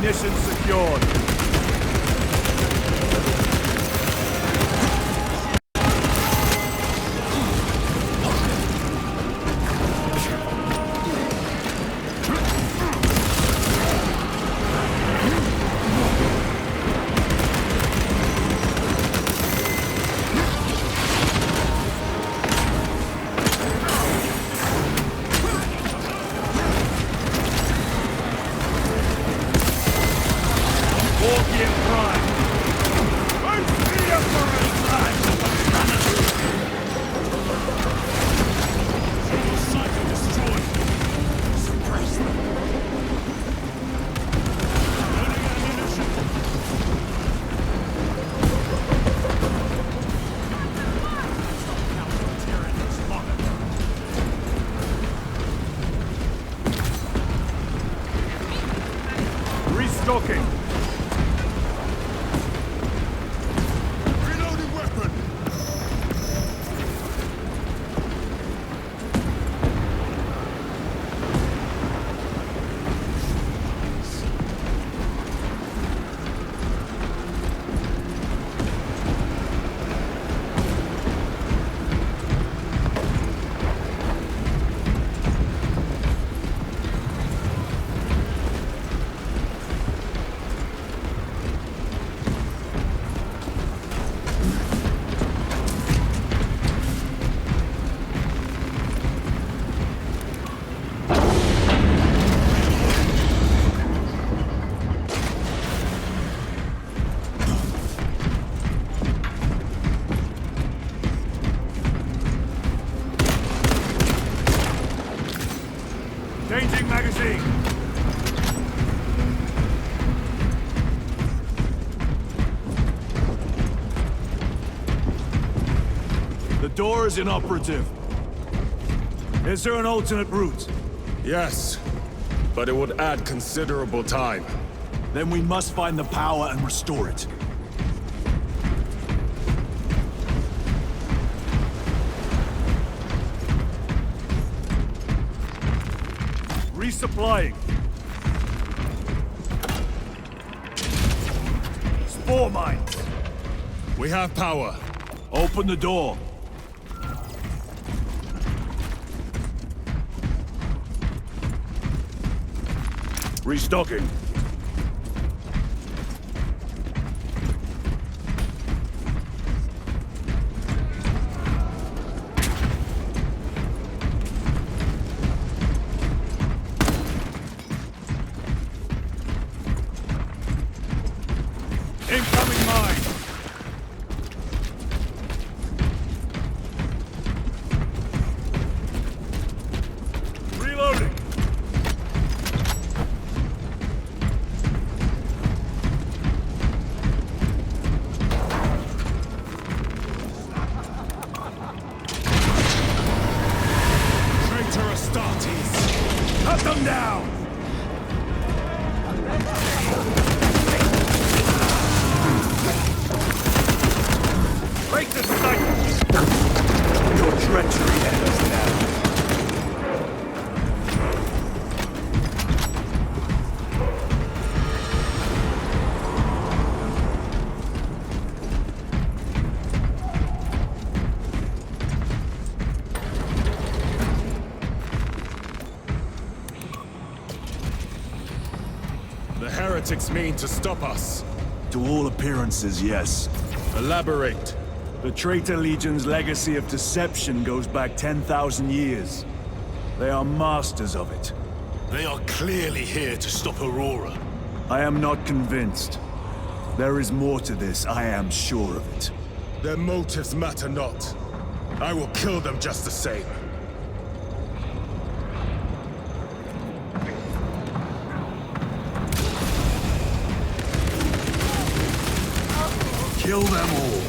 Munitions secured. Restocking. Reloading weapon! Changing magazine. The door is inoperative. Is there an alternate route? Yes, but it would add considerable time. Then we must find the power and restore it. Resupplying. Spore mines. We have power. Open the door. Restocking. Incoming mine. Reloading. Traitor Astartes! Cut them down! Break the cycle! Your treachery ends now. The heretics mean to stop us. To all appearances, yes. Elaborate. The Traitor Legion's legacy of deception goes back 10,000 years. They are masters of it. They are clearly here to stop Aurora. I am not convinced. There is more to this, I am sure of it. Their motives matter not. I will kill them just the same. Kill them all.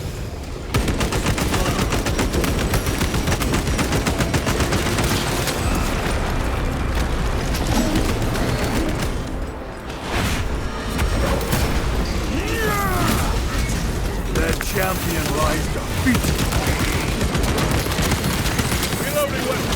Their champion lies defeated. Reloading weapon.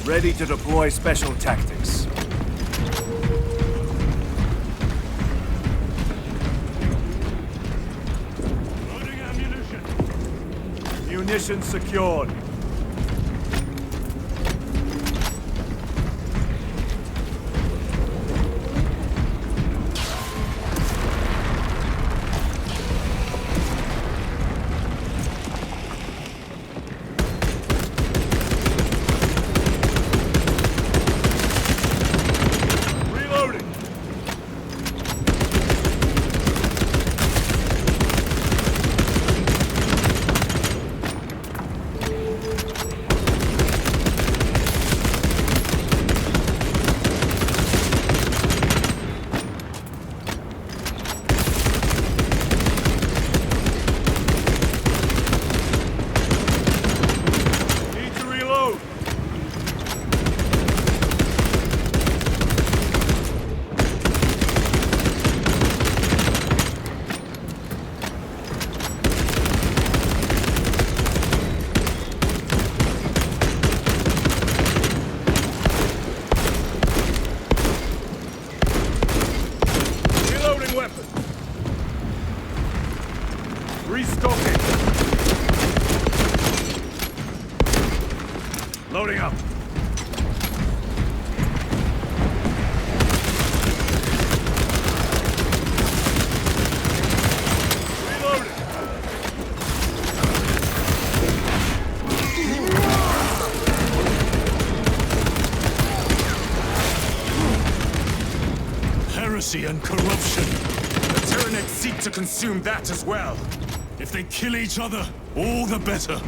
Ready to deploy special tactics. Loading ammunition. Munitions secured. Loading up. Heresy and corruption. The Tyranids seek to consume that as well. If they kill each other, all the better.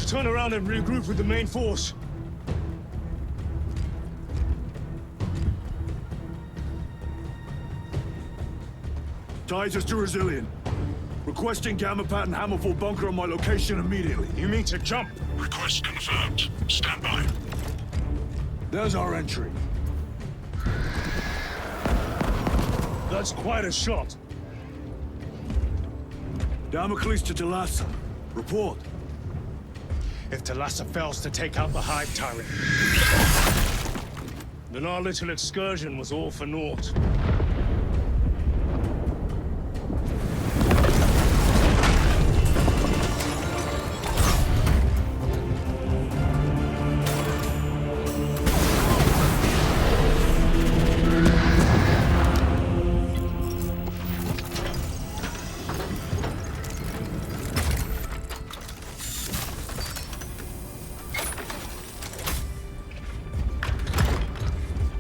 Turn around and regroup with the main force. Titus to Resilient. Requesting Gamma Pat and Hammerfall bunker on my location immediately. You mean to jump? Request confirmed. Stand by. There's our entry. That's quite a shot. Damocles to Talassa. Report. If Talassa fails to take out the Hive Tyrant, then our little excursion was all for naught.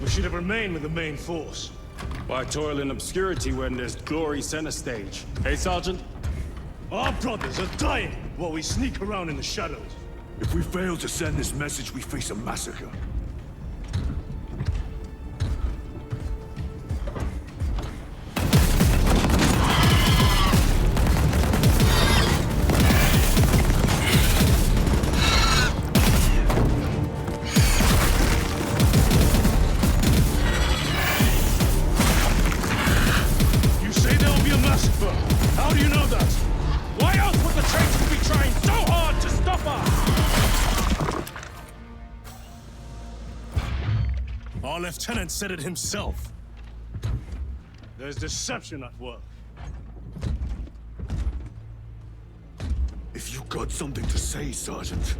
Should have remained with the main force. Why toil in obscurity when there's glory center stage? Hey, Sergeant? Our brothers are dying while we sneak around in the shadows. If we fail to send this message, we face a massacre. Our lieutenant said it himself. There's deception at work. If you got something to say, Sergeant.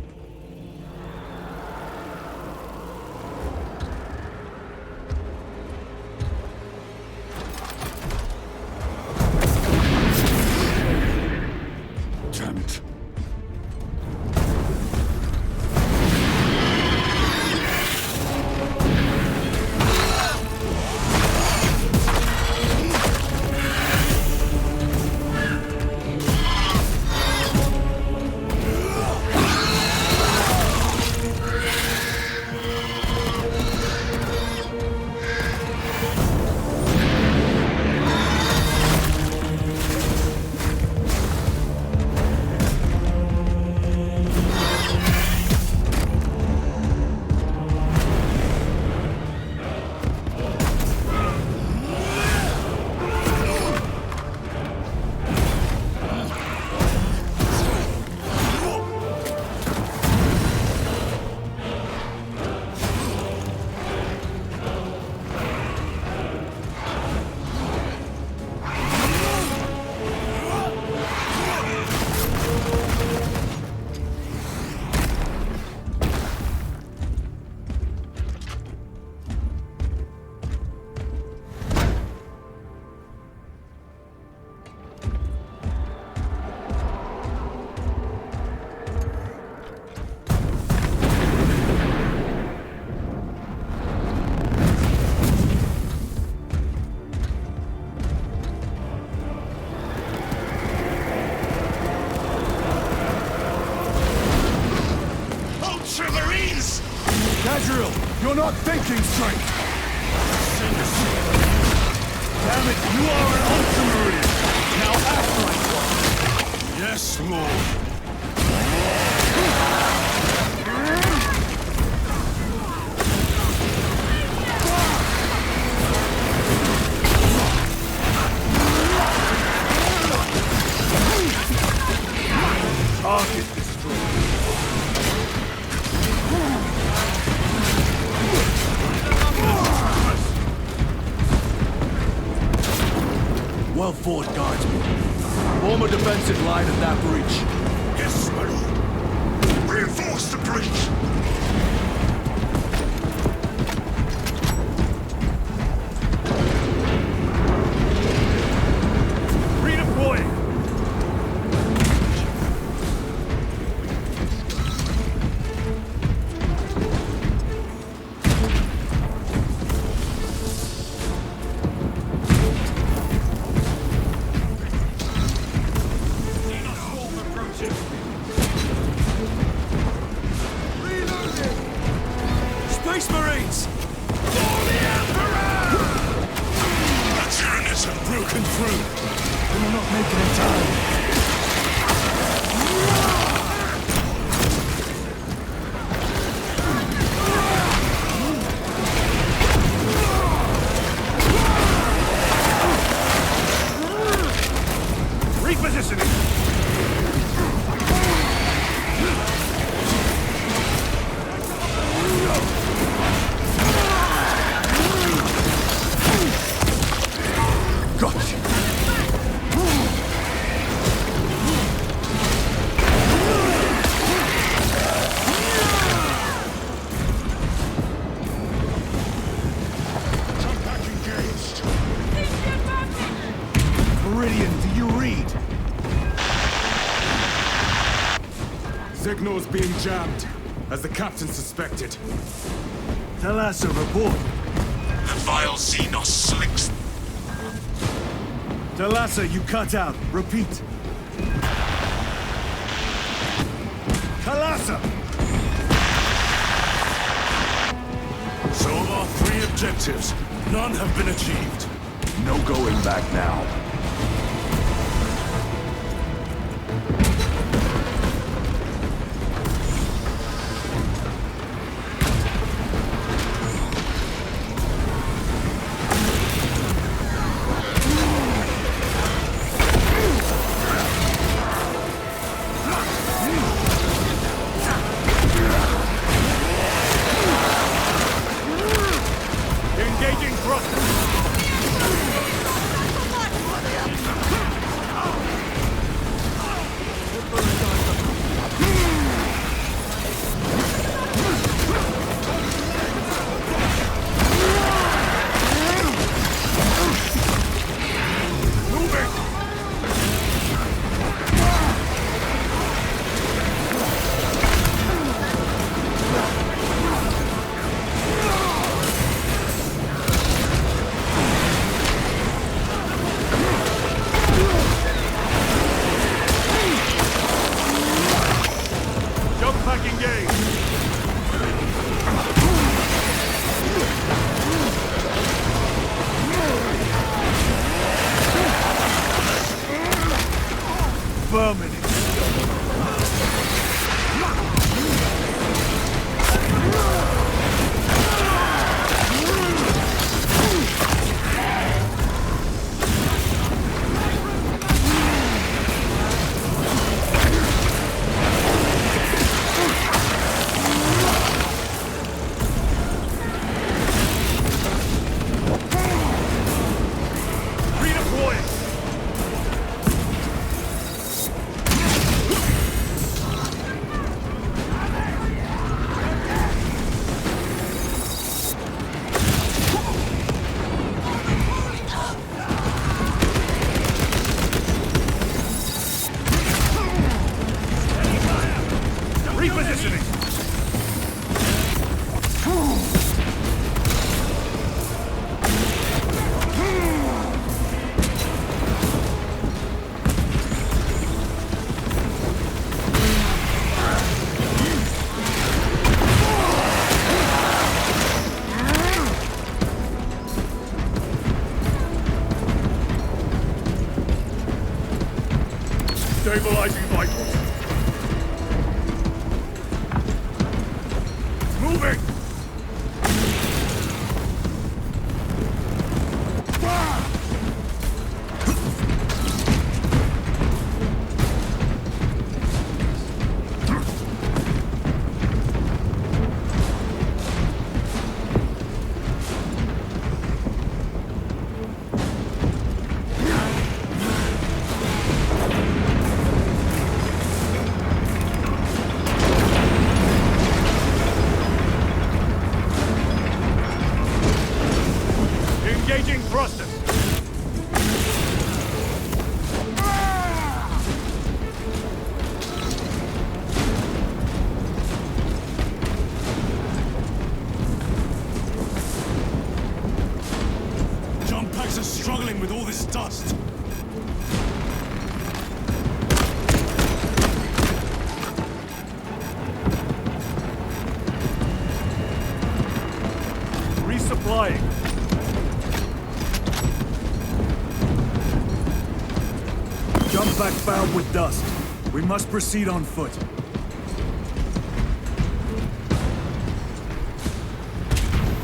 Damn it. Charging strike! Send a sailor! Damn it, you are an ultramarine! Now act like one! Yes, Lord! Target destroyed. Well fought, guardsmen. Form a defensive line at that breach. Yes, my lord. Reinforce the breach. Redeploying. Space Marines! For the Emperor! The Tyranids have broken through. We will not make it in time. Repositioning! Gotcha! Meridian, do you read? Signal's being jammed, as the captain suspected. Thalassa, report. The vile Xenos slinks. Thalassa, you cut out. Repeat. Thalassa! So of our 3 objectives, none have been achieved. No going back now. Engaging thrusters! Stabilizing vitals. Moving! Engaging thrusters! Jump packs are struggling with all this dust. Resupplying. Jump back fouled with dust. We must proceed on foot.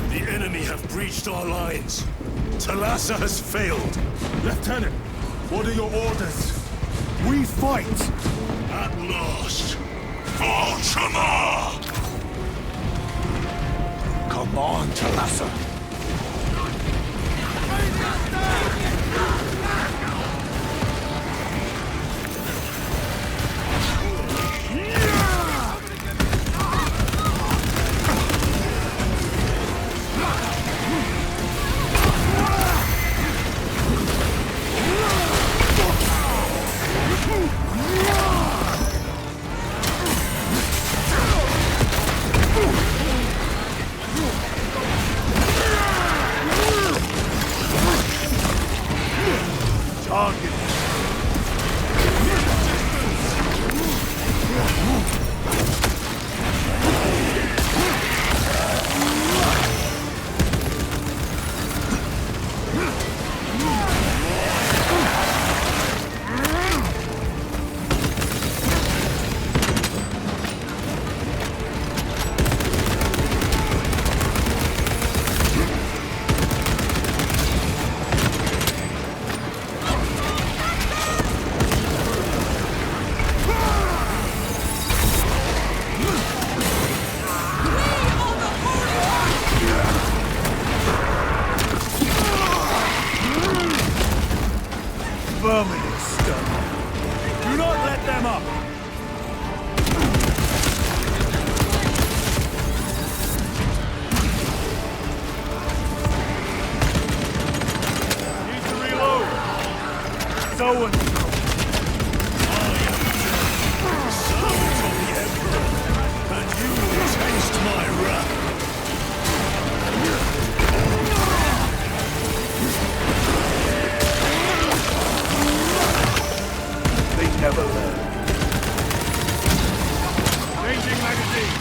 The enemy have breached our lines. Talassa has failed. Lieutenant, what are your orders? We fight! At last. Warhammer! Come on, Talassa. Vermin exterminated. Do not let them up! Need to reload! So and so. Servant of the Emperor, and you will taste my wrath. They never learn. Changing magazine!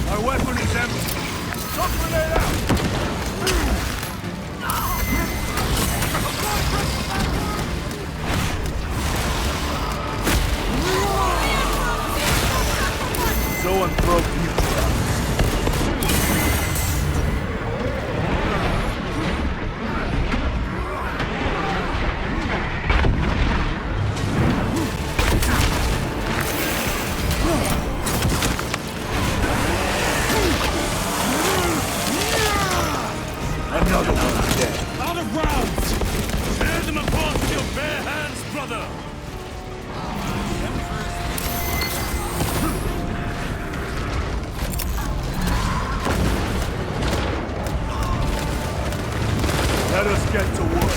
My weapon is empty. Stop grenade out! Zoanthrope neutralized. Another one dead. Out of rounds! Tear them apart with your bare hands, brother! Let us get to work.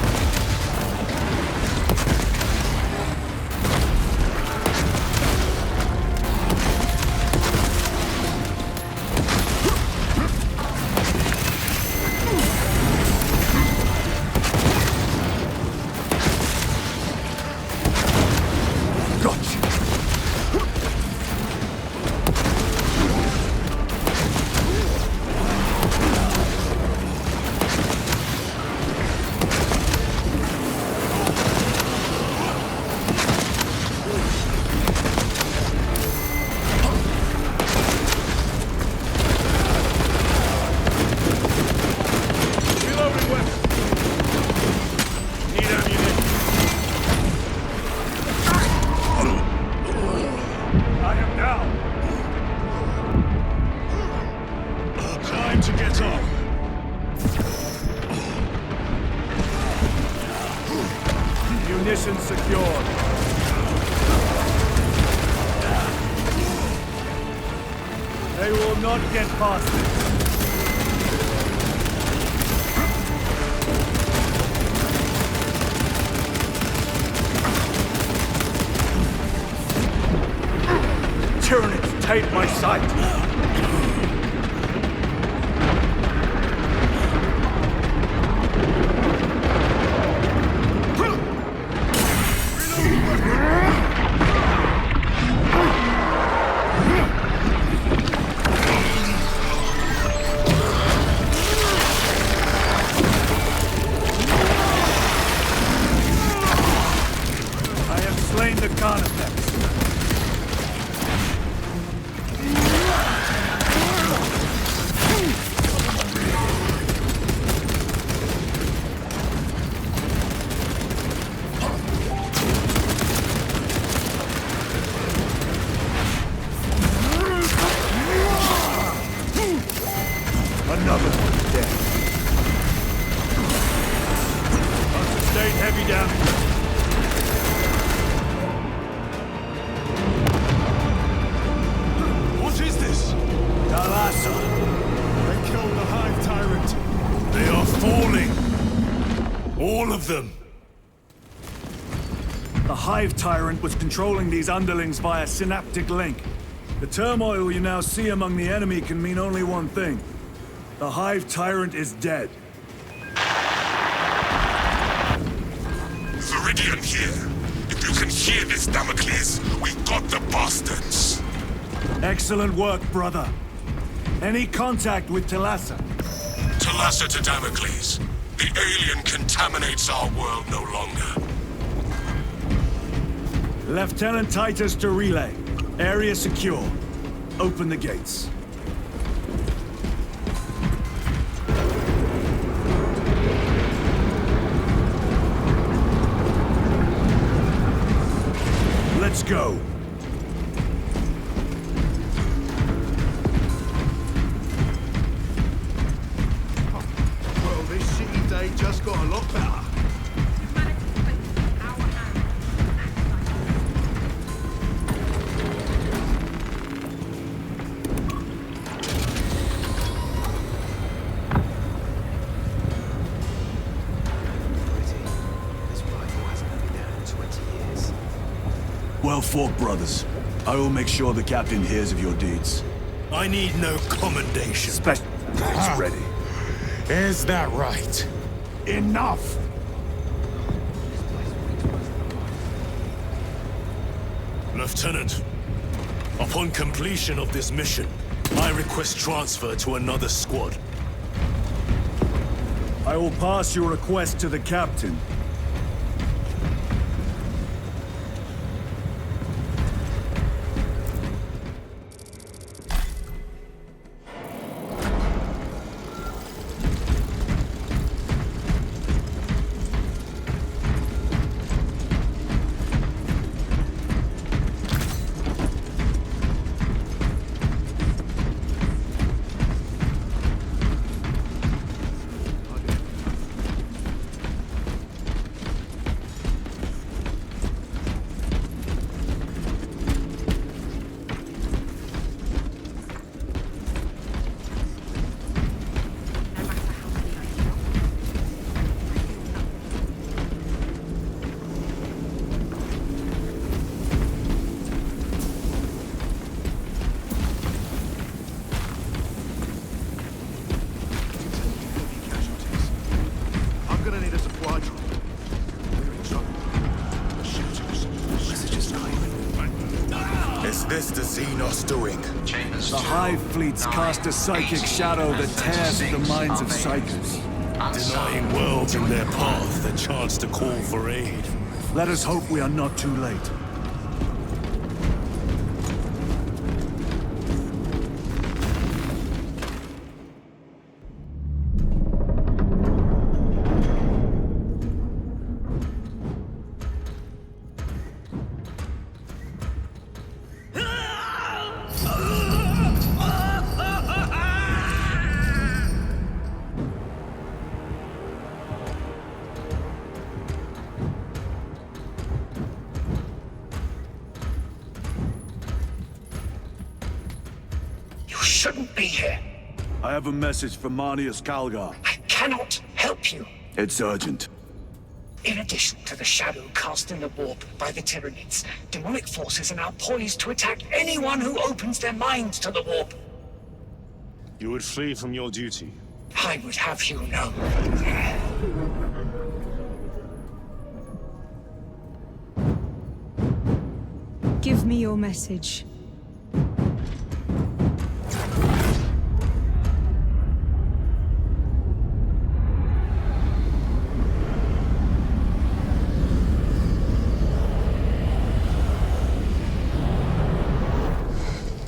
position secured. They will not get past this. Tyranids take my sight! I have slain the Carnifex. Another one dead. I'll sustain heavy damage. What is this? Talassa. They killed the Hive Tyrant. They are falling. All of them. The Hive Tyrant was controlling these underlings via synaptic link. The turmoil you now see among the enemy can mean only one thing. The Hive Tyrant is dead. Viridian here. If you can hear this, Damocles, we got the bastards. Excellent work, brother. Any contact with Talassa? Talassa to Damocles. The alien contaminates our world no longer. Lieutenant Titus to relay. Area secure. Open the gates. Let's go. Well, this shitty day just got a lot better. Well fought, brothers. I will make sure the captain hears of your deeds. I need no commendation. Special is ready. Is that right? Enough! Lieutenant, upon completion of this mission, I request transfer to another squad. I will pass your request to the captain. Is this the Xenos doing? The Hive fleets cast a psychic shadow that tears at the minds of psychers. Denying worlds in their path the chance to call for aid. Let us hope we are not too late. be here. I have a message from Marnius Calgar. I cannot help you. It's urgent. In addition to the shadow cast in the warp by the Tyranids, demonic forces are now poised to attack anyone who opens their minds to the warp. You would flee from your duty. I would have you know. Give me your message.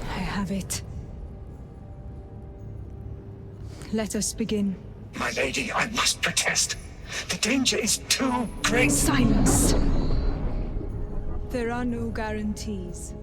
I have it. Let us begin. My lady, I must protest. The danger is too great. Silence! There are no guarantees.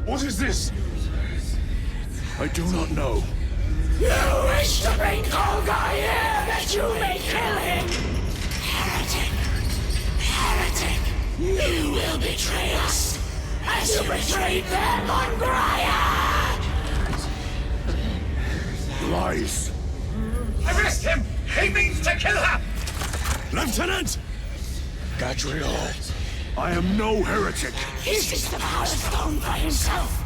What is this? I do not know. You wish to bring Golgar here that you may kill him! Heretic! Heretic! You will betray us as you betrayed them on Graia! Lies. Arrest him! He means to kill her! Lieutenant! Gadriel! I am no heretic. He seeks the power stone for himself.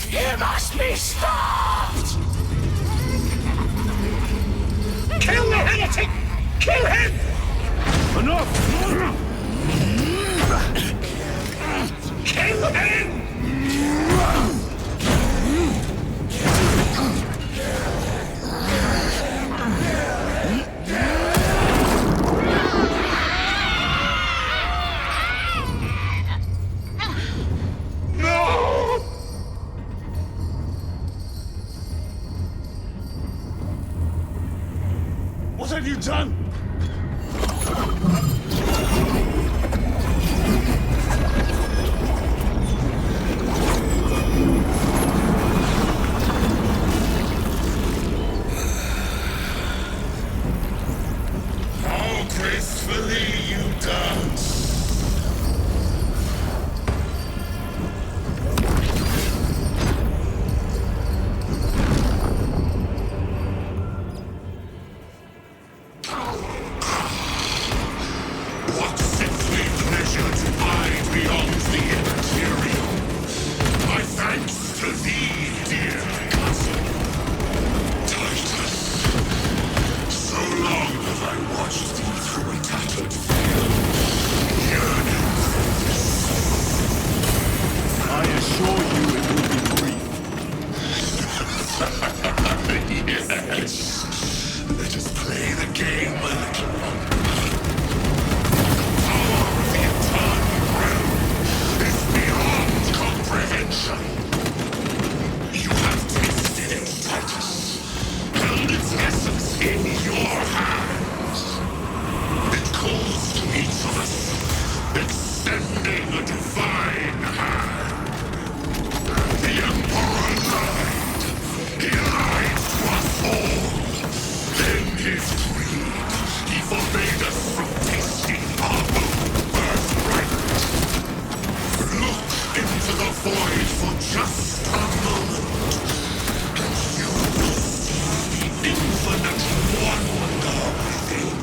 He must be stopped! Kill the heretic! Kill him! Enough! Kill him! What have you done? How gracefully you dance! void for just a moment, and you will see the infinite wonder within.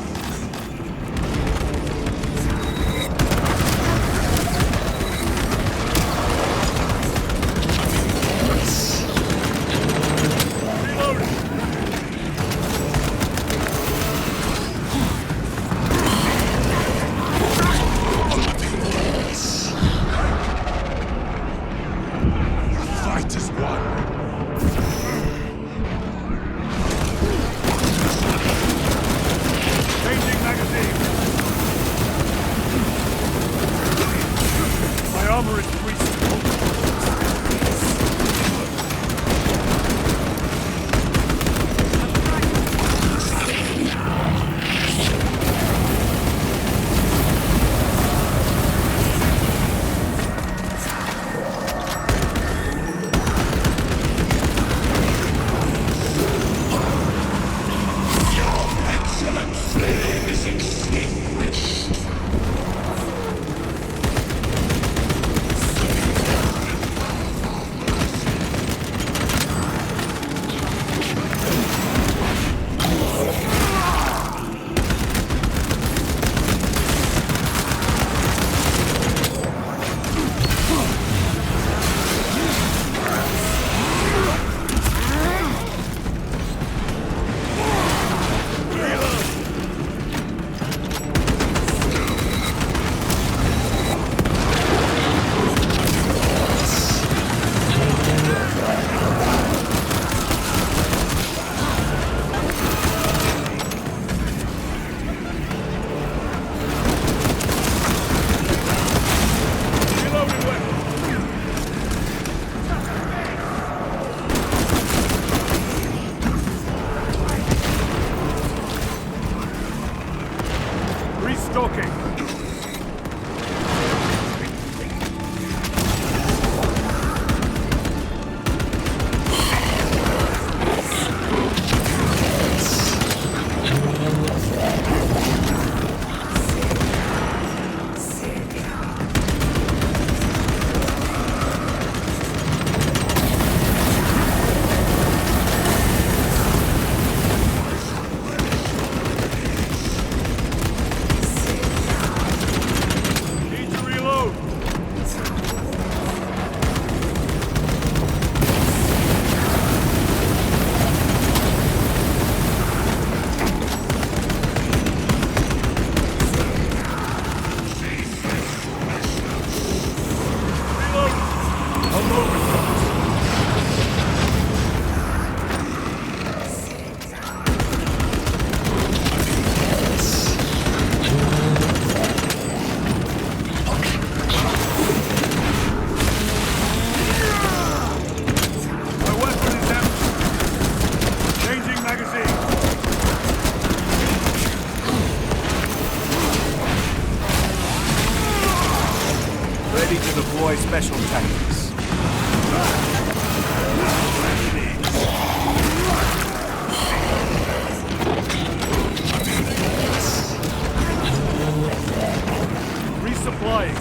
Special tactics. Resupplying.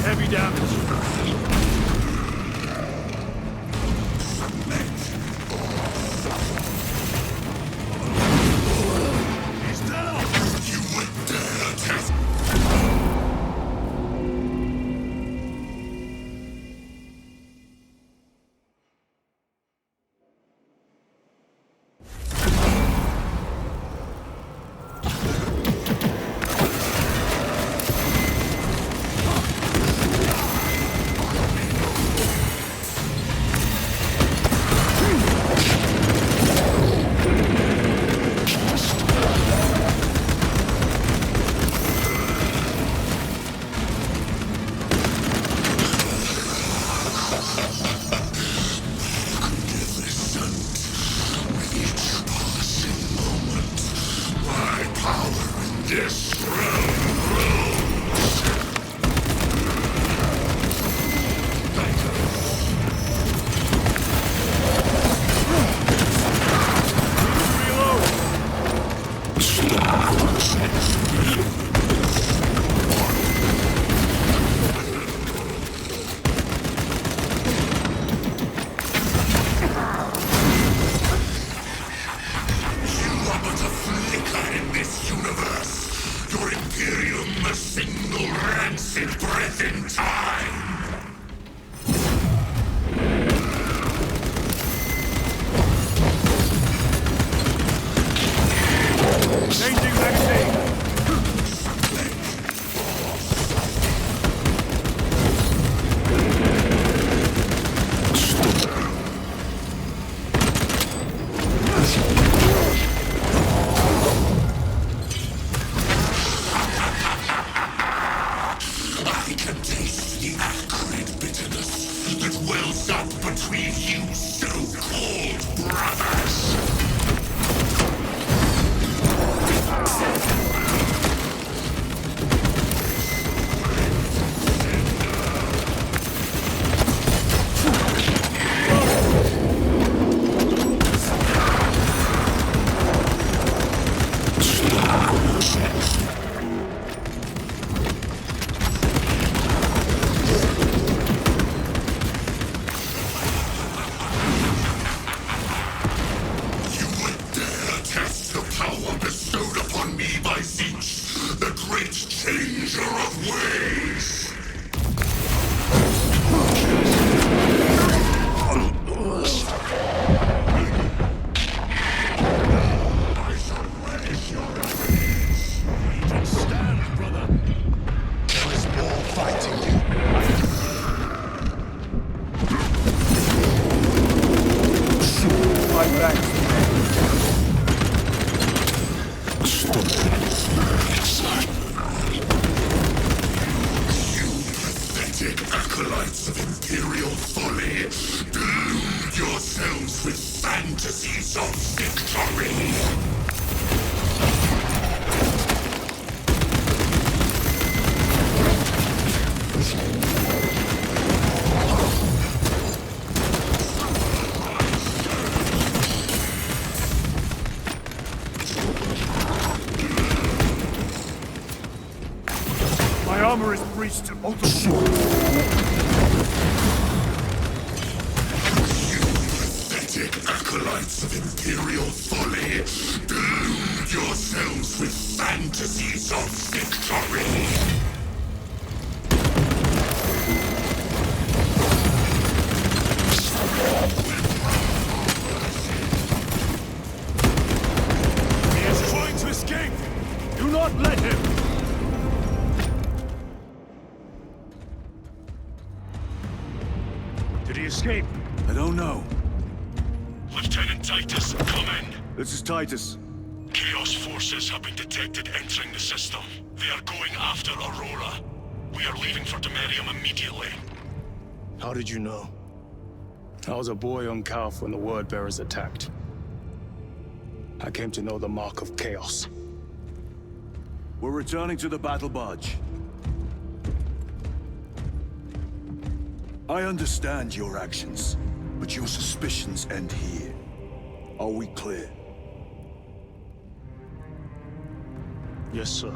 Heavy damage. Acolytes of Imperial folly, delude yourselves with fantasies of victory! My armor is breached to multiple... Acolytes of Imperial folly, delude yourselves with fantasies of victory! escape? I don't know. Lieutenant Titus, come in. This is Titus. Chaos forces have been detected entering the system. They are going after Aurora. We are leaving for Demerium immediately. How did you know? I was a boy on Calf when the Word Bearers attacked. I came to know the mark of chaos. We're returning to the battle barge. I understand your actions, but your suspicions end here. Are we clear? Yes, sir.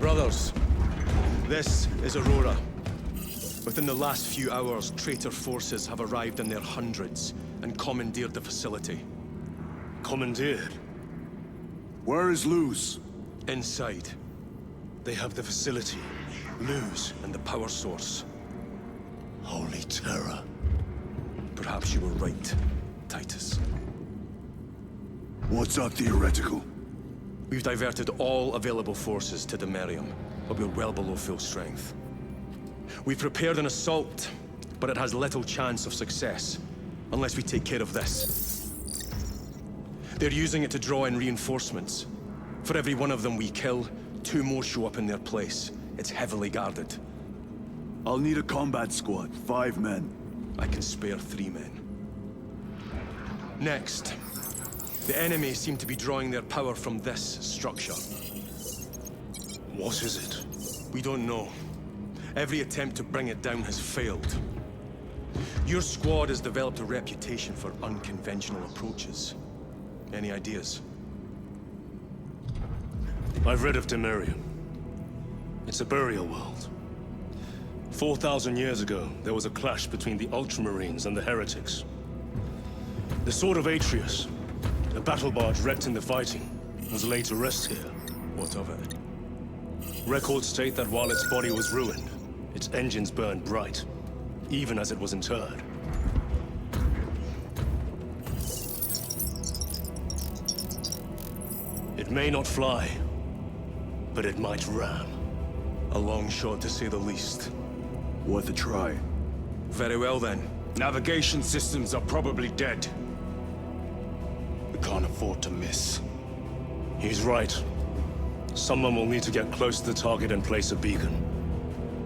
Brothers, this is Aurora. Within the last few hours, traitor forces have arrived in their hundreds and commandeered the facility. Commandeered? Where is Luz? Inside. They have the facility, Luz, and the power source. Holy terror. Perhaps you were right, Titus. What's our theoretical? We've diverted all available forces to Demerium, but we're well below full strength. We've prepared an assault, but it has little chance of success, unless we take care of this. They're using it to draw in reinforcements. For every one of them we kill, 2 more show up in their place. It's heavily guarded. I'll need a combat squad, 5 men. I can spare 3 men. Next. The enemy seem to be drawing their power from this structure. What is it? We don't know. Every attempt to bring it down has failed. Your squad has developed a reputation for unconventional approaches. Any ideas? I've read of Demerium. It's a burial world. 4,000 years ago, there was a clash between the Ultramarines and the Heretics. The Sword of Atreus, a battle barge wrecked in the fighting, was laid to rest here. What of it? Records state that while its body was ruined, its engines burned bright, even as it was interred. It may not fly, but it might ram. A long shot, to say the least. Worth a try. Very well, then. Navigation systems are probably dead. We can't afford to miss. He's right. Someone will need to get close to the target and place a beacon.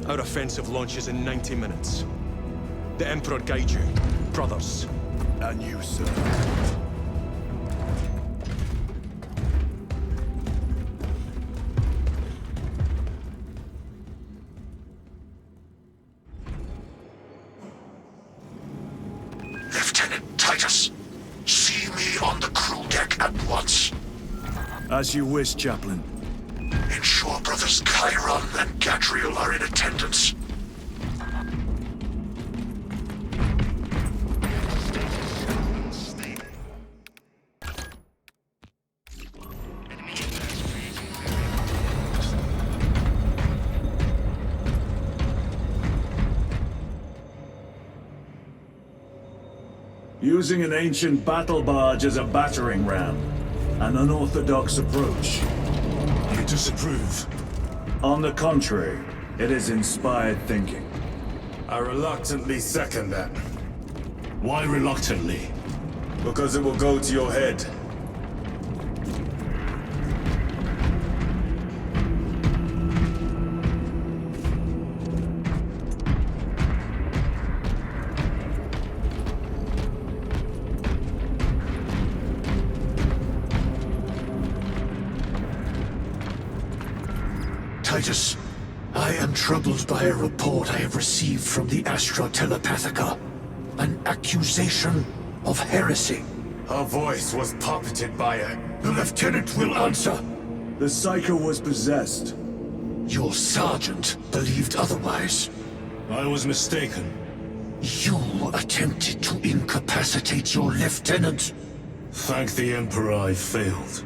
Our offensive launches in 90 minutes. The Emperor guide you, brothers. And you, sir. Lieutenant Titus, see me on the crew deck at once. As you wish, Chaplain. Ensure brothers Chiron and Gadriel are in attendance. Using an ancient battle barge as a battering ram. An unorthodox approach. You disapprove? On the contrary, it is inspired thinking. I reluctantly second that. Why reluctantly? Because it will go to your head. Titus, I am troubled by a report I have received from the Astra Telepathica. An accusation of heresy. Her voice was puppeted by her. The Lieutenant will answer. The Psycho was possessed. Your sergeant believed otherwise. I was mistaken. You attempted to incapacitate your lieutenant. Thank the Emperor I failed.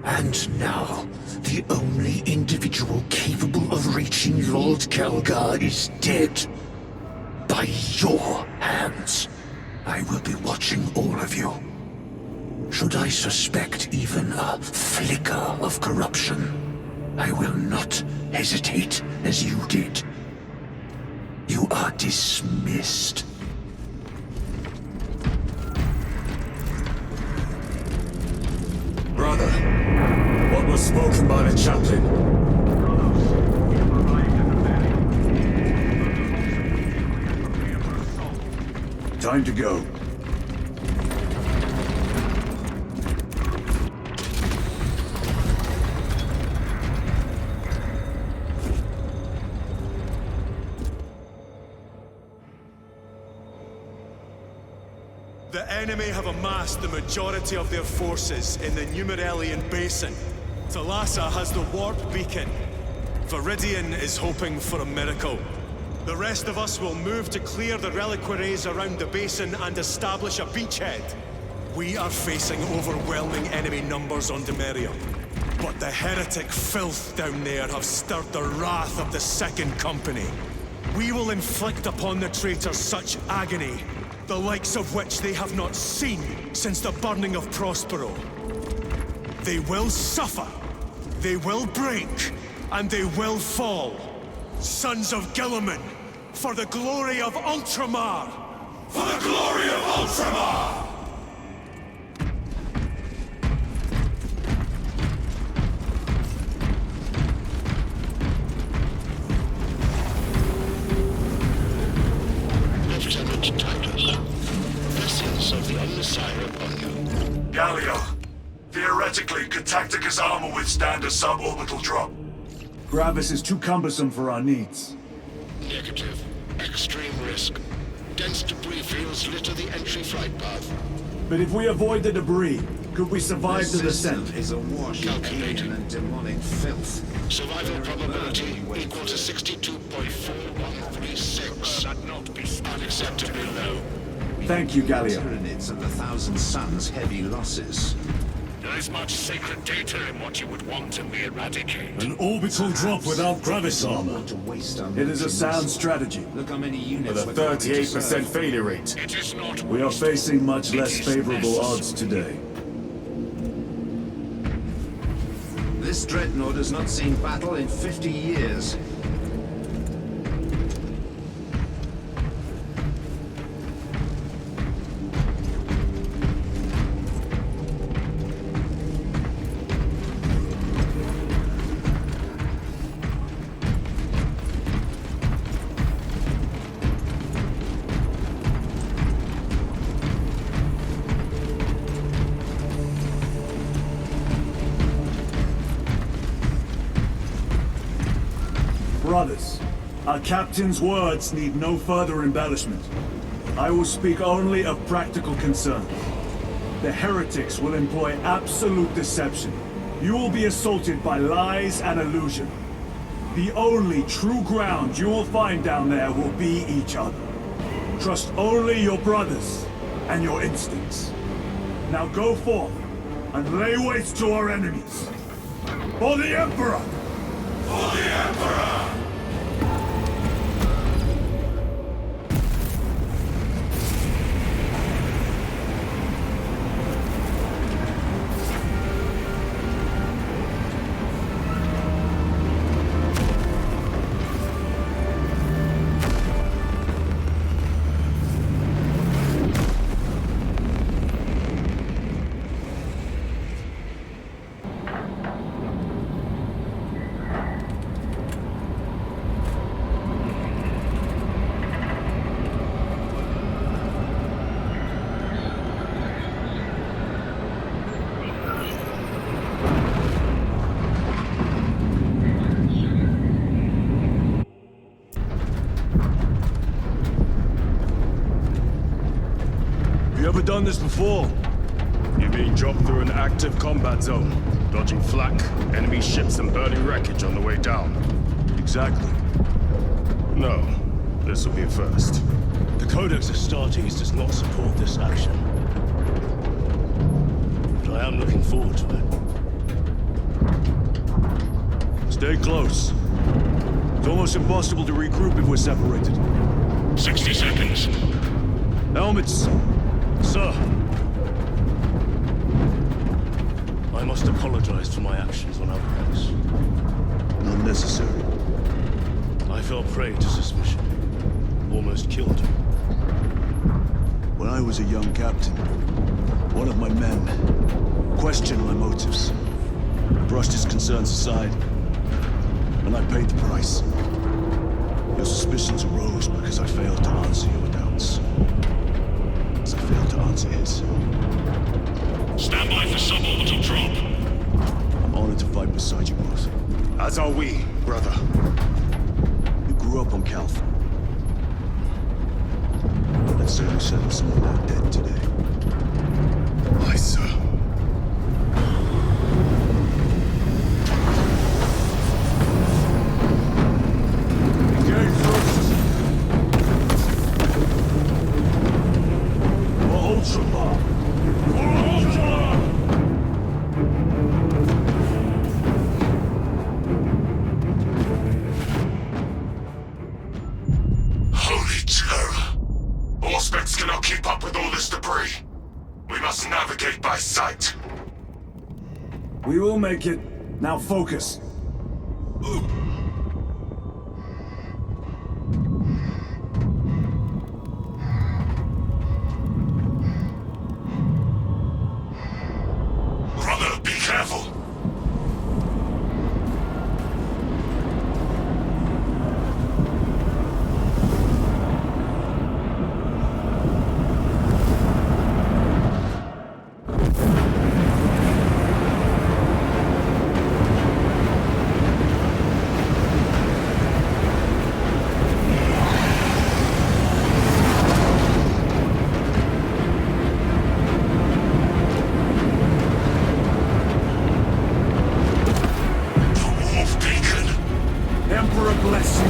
And now, the only individual capable of reaching Lord Calgar is dead. By your hands. I will be watching all of you. Should I suspect even a flicker of corruption, I will not hesitate as you did. You are dismissed. Brother, what was spoken by the chaplain? Time to go. The enemy have amassed the majority of their forces in the Numerelian Basin. Thalassa has the warp beacon. Viridian is hoping for a miracle. The rest of us will move to clear the reliquaries around the basin and establish a beachhead. We are facing overwhelming enemy numbers on Demerium. But the heretic filth down there have stirred the wrath of the Second Company. We will inflict upon the traitors such agony, the likes of which they have not seen since the burning of Prospero. They will suffer, they will break, and they will fall. Sons of Guilliman, for the glory of Ultramar! For the glory of Ultramar! Lieutenant Titus, vessels of the Omnissiah upon you. Gallia, theoretically, could Tactica's armor withstand a suborbital drop? Gravis is too cumbersome for our needs. Negative. Extreme risk. Dense debris fields litter the entry flight path. But if we avoid the debris, could we survive the descent? Is awash in alien and demonic filth. Survival probability equal to 62.4136. That not be Unacceptably low. Thank you, Gallia. Tyranids of the Thousand Suns' heavy losses. There is much sacred data in what you would want to be eradicate. An orbital drop without Gravis armor. It is a sound strategy. Look how many units With a 38% failure rate. It is not. We are facing much less favorable odds today. This dreadnought has not seen battle in 50 years. Brothers, our captain's words need no further embellishment. I will speak only of practical concern. The heretics will employ absolute deception. You will be assaulted by lies and illusion. The only true ground you will find down there will be each other. Trust only your brothers and your instincts. Now go forth and lay waste to our enemies. For the Emperor! For the Emperor! done this before. You mean drop through an active combat zone, dodging flak, enemy ships and burning wreckage on the way down? Exactly. No, this will be a first. The Codex Astartes does not support this action. But I am looking forward to it. Stay close. It's almost impossible to regroup if we're separated. 60 seconds. Helmets! Sir! I must apologize for my actions on Avarax. Not necessary. I fell prey to suspicion. Almost killed you. When I was a young captain, one of my men questioned my motives. I brushed his concerns aside, and I paid the price. Your suspicions arose because I failed to answer your doubts. As I failed to answer his. Stand by for suborbital drop. I'm honored to fight beside you both. As are we, brother. You grew up on Calth. Let's certainly settle some of that debt today. Aye, sir. Holy terror! Auspex cannot keep up with all this debris. We must navigate by sight. We will make it. Now focus. Brother, be careful. Emperor bless you.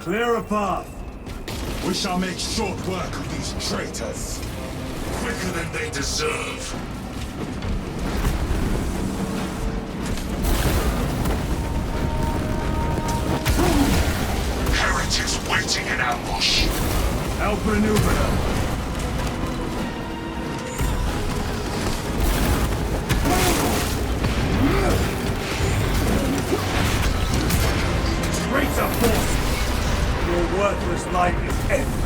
Clear a path. We shall make short work of these traitors. Quicker than they deserve. Heretics waiting in ambush. Outmaneuver them. Traitor force! Your worthless life is ended.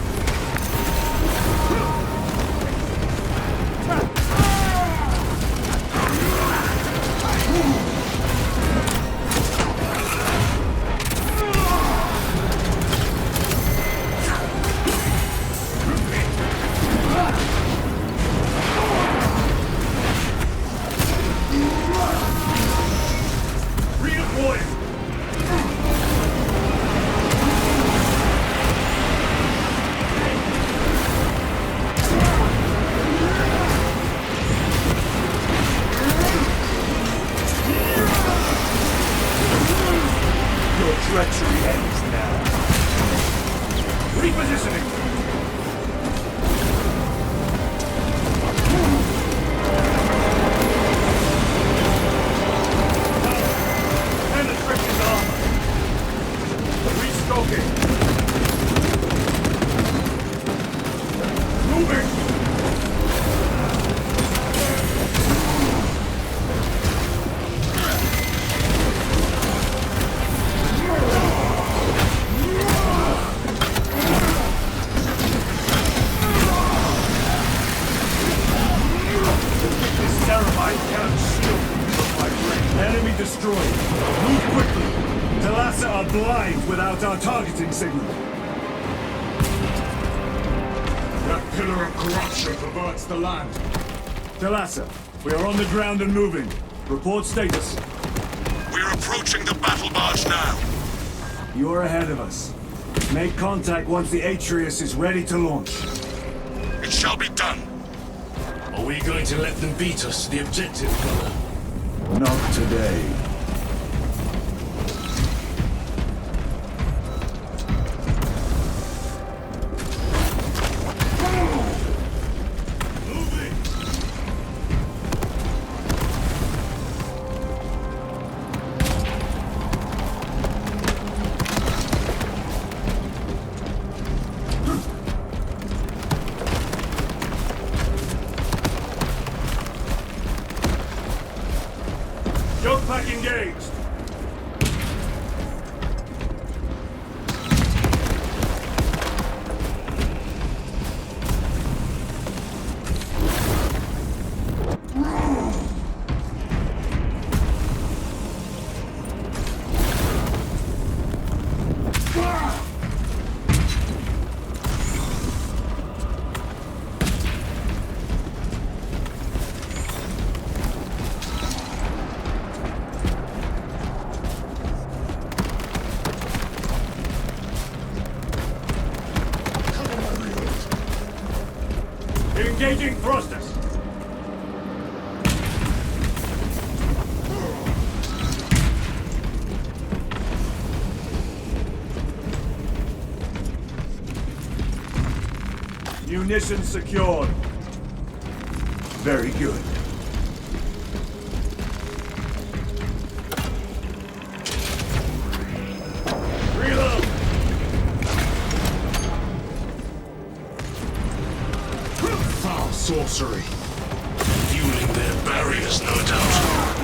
Moving! This terrified cannot shield from my brain. Enemy destroyed. Move quickly. Talassa are blind without our targeting signal. That pillar of corruption perverts the land. Talassa, we are on the ground and moving. Report status. We're approaching the battle barge now. You are ahead of us. Make contact once the Atreus is ready to launch. It shall be done. Are we going to let them beat us to the objective, brother? Not today. Yoke pack engaged! Engaging thrusters! Munitions secured. Very good. Reload! Foul sorcery. Fueling their barriers, no doubt.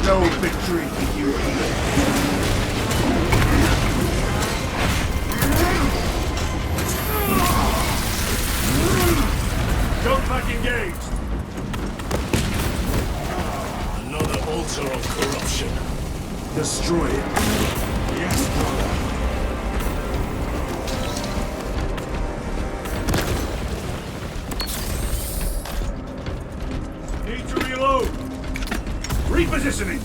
No victory for you here. Jump back engaged. Another altar of corruption. Destroy it. Yes, brother. Need to reload. Repositioning.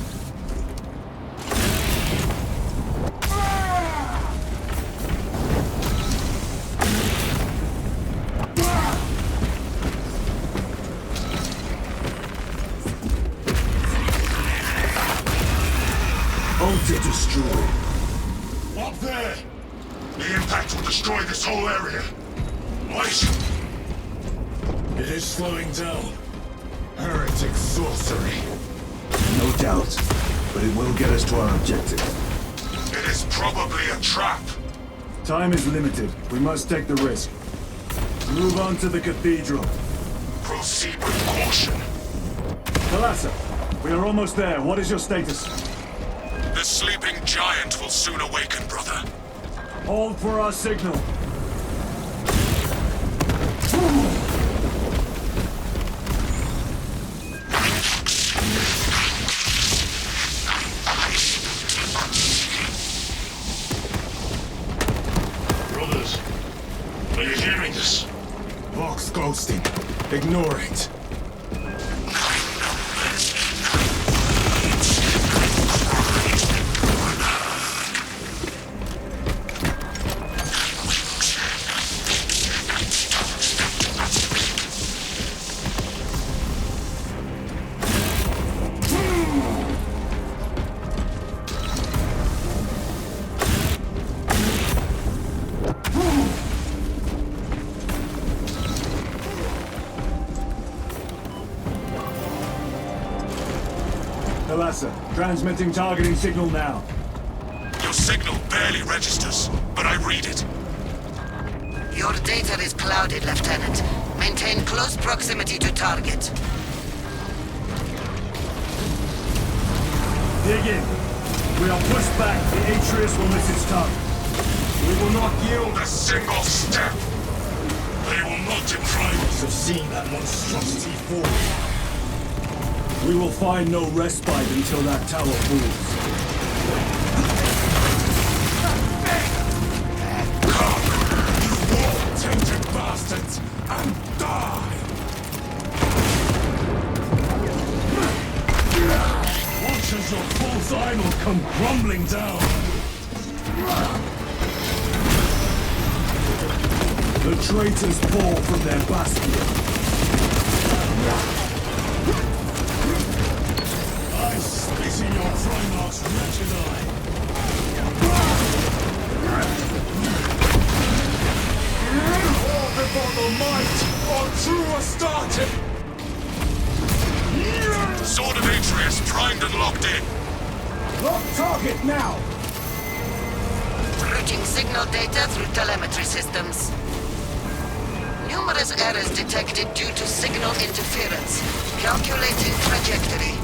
Altar destroyed. Up there! The impact will destroy this whole area. Wait! It is slowing down. Heretic sorcery. No doubt, but it will get us to our objective. It is probably a trap. Time is limited. We must take the risk. Move on to the cathedral. Proceed with caution. Thalassa, we are almost there. What is your status? The sleeping giant will soon awaken, brother. Hold for our signal. Brothers, are you hearing this? Vox ghosting. Ignore it. Thalassa, transmitting targeting signal now. Your signal barely registers, but I read it. Your data is clouded, Lieutenant. Maintain close proximity to target. Dig in. We are pushed back. The Atreus will miss its target. We will not yield a single step. They will not deprive us of seeing that monstrosity fall. We will find no respite until that tower falls. Come, you war-tainted bastards, and die! Watch as your false idol come crumbling down! The traitors fall from their bastion. I spit in your Primarch's wretched eye! All before the might of true Astarte! Sword of Atreus primed and locked in. Lock target now! Routing signal data through telemetry systems. Numerous errors detected due to signal interference. Calculating trajectory.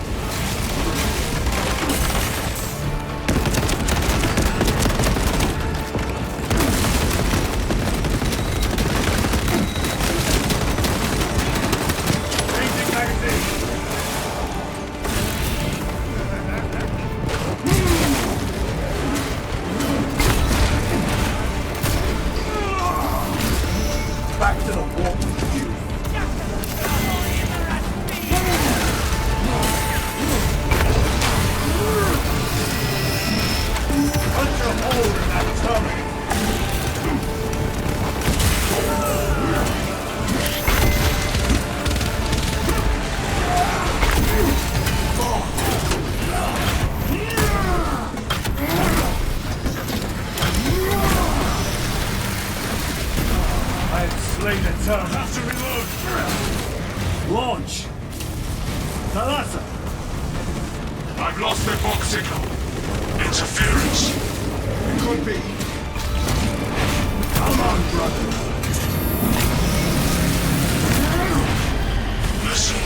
Back to the warp with you. Punch a hole in that terminal. I have slain the terminal. Have to reload! Launch! Thalassa! I've lost their box signal. Interference. Could be. Come on, brother. Listen.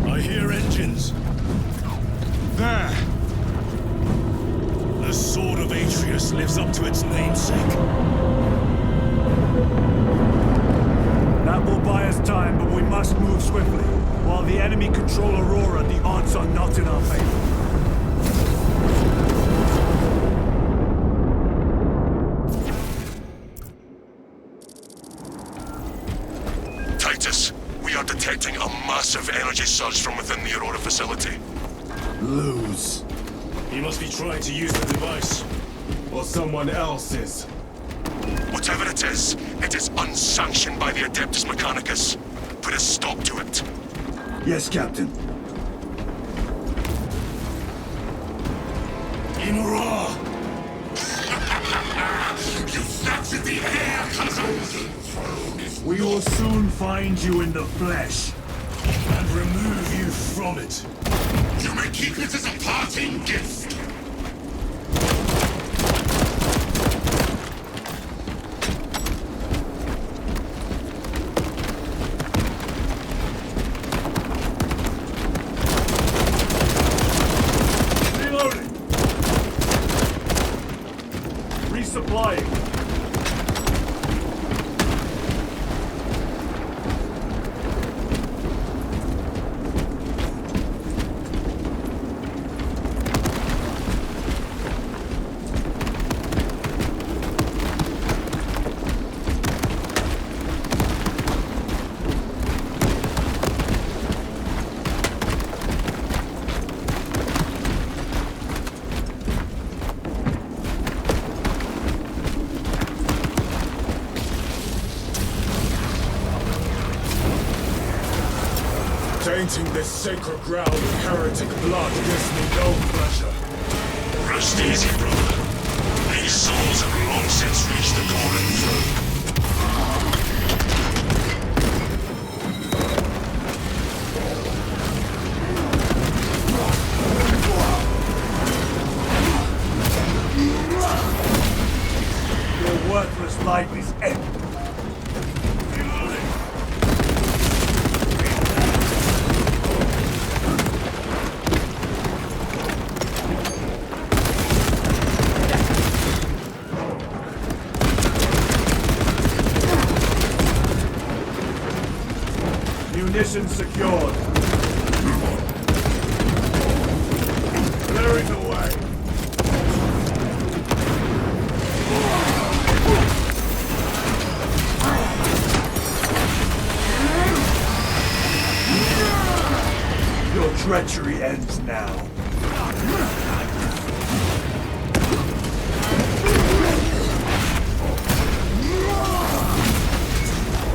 I hear engines. There! The Sword of Atreus lives up to its namesake. That will buy us time, but we must move swiftly. While the enemy control Aurora, the odds are not in our favor. Titus, we are detecting a massive energy surge from within the Aurora facility. Lose. He must be trying to use the device. Or someone else's. Whatever it is unsanctioned by the Adeptus Mechanicus. Put a stop to it. Yes, Captain. Imra! You We will soon find you in the flesh. And remove you from it. You may keep it as a parting gift. Reloading. Resupplying. Tainting this sacred ground with heretic blood gives me no pleasure. Rest easy, brother. These souls have long since reached the golden throne. Your worthless life is empty. Munitions secured. Clearing the way. Your treachery ends now.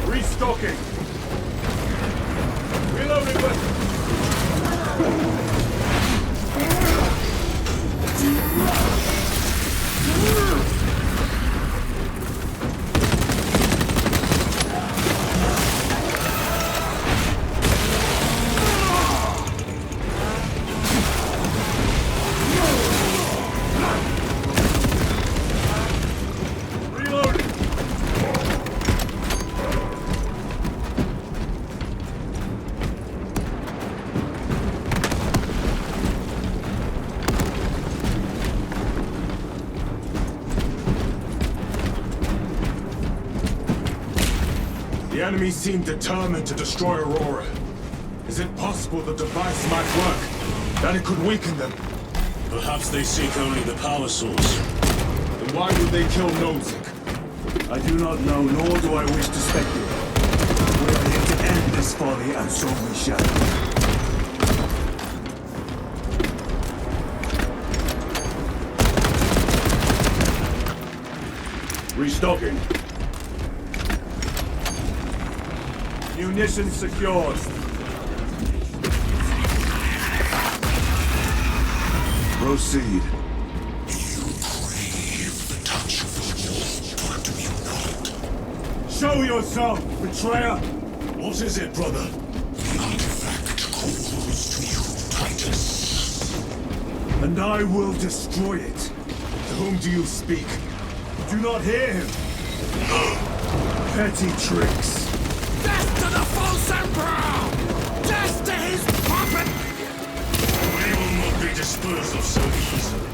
Restocking. Reloading weapon. The enemy seem determined to destroy Aurora. Is it possible the device might work? That it could weaken them? Perhaps they seek only the power source. Then why would they kill Nozick? I do not know, nor do I wish to speculate. We are here to end this folly, and so we shall. Restocking. Munitions secured. Proceed. Show yourself, betrayer! What is it, brother? The artifact calls to you, Titus. And I will destroy it. To whom do you speak? Do not hear him. No. Petty tricks. Death to the false emperor! Death to his puppet! We will not be disposed of so easily.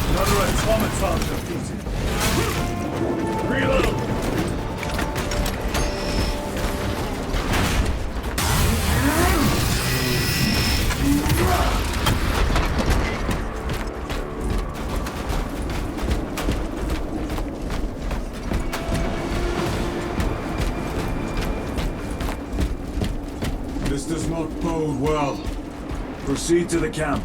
Another automaton defeated. Reload! This does not bode well. Proceed to the camp.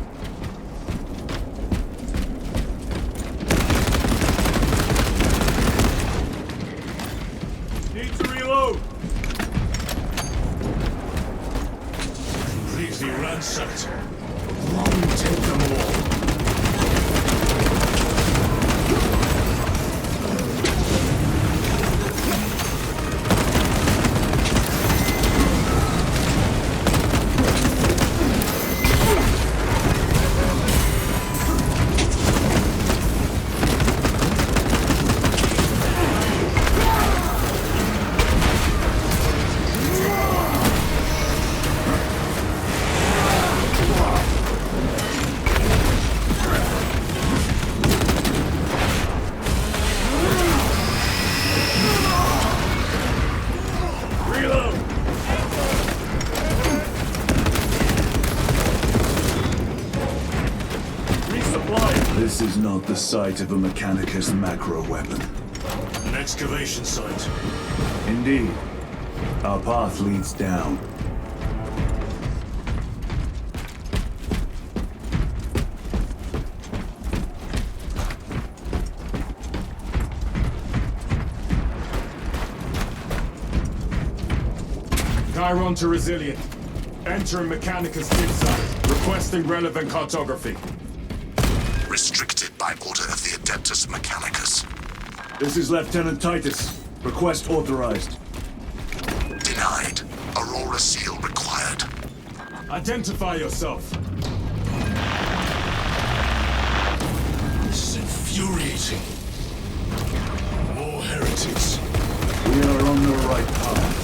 site of a Mechanicus macro weapon. An excavation site. Indeed. Our path leads down. Chiron to Resilient. Enter Mechanicus dig site. Requesting relevant cartography. Restricted by order of the Adeptus Mechanicus. This is Lieutenant Titus. Request authorized. Denied. Aurora seal required. Identify yourself. This is infuriating. More heretics. We are on the right path.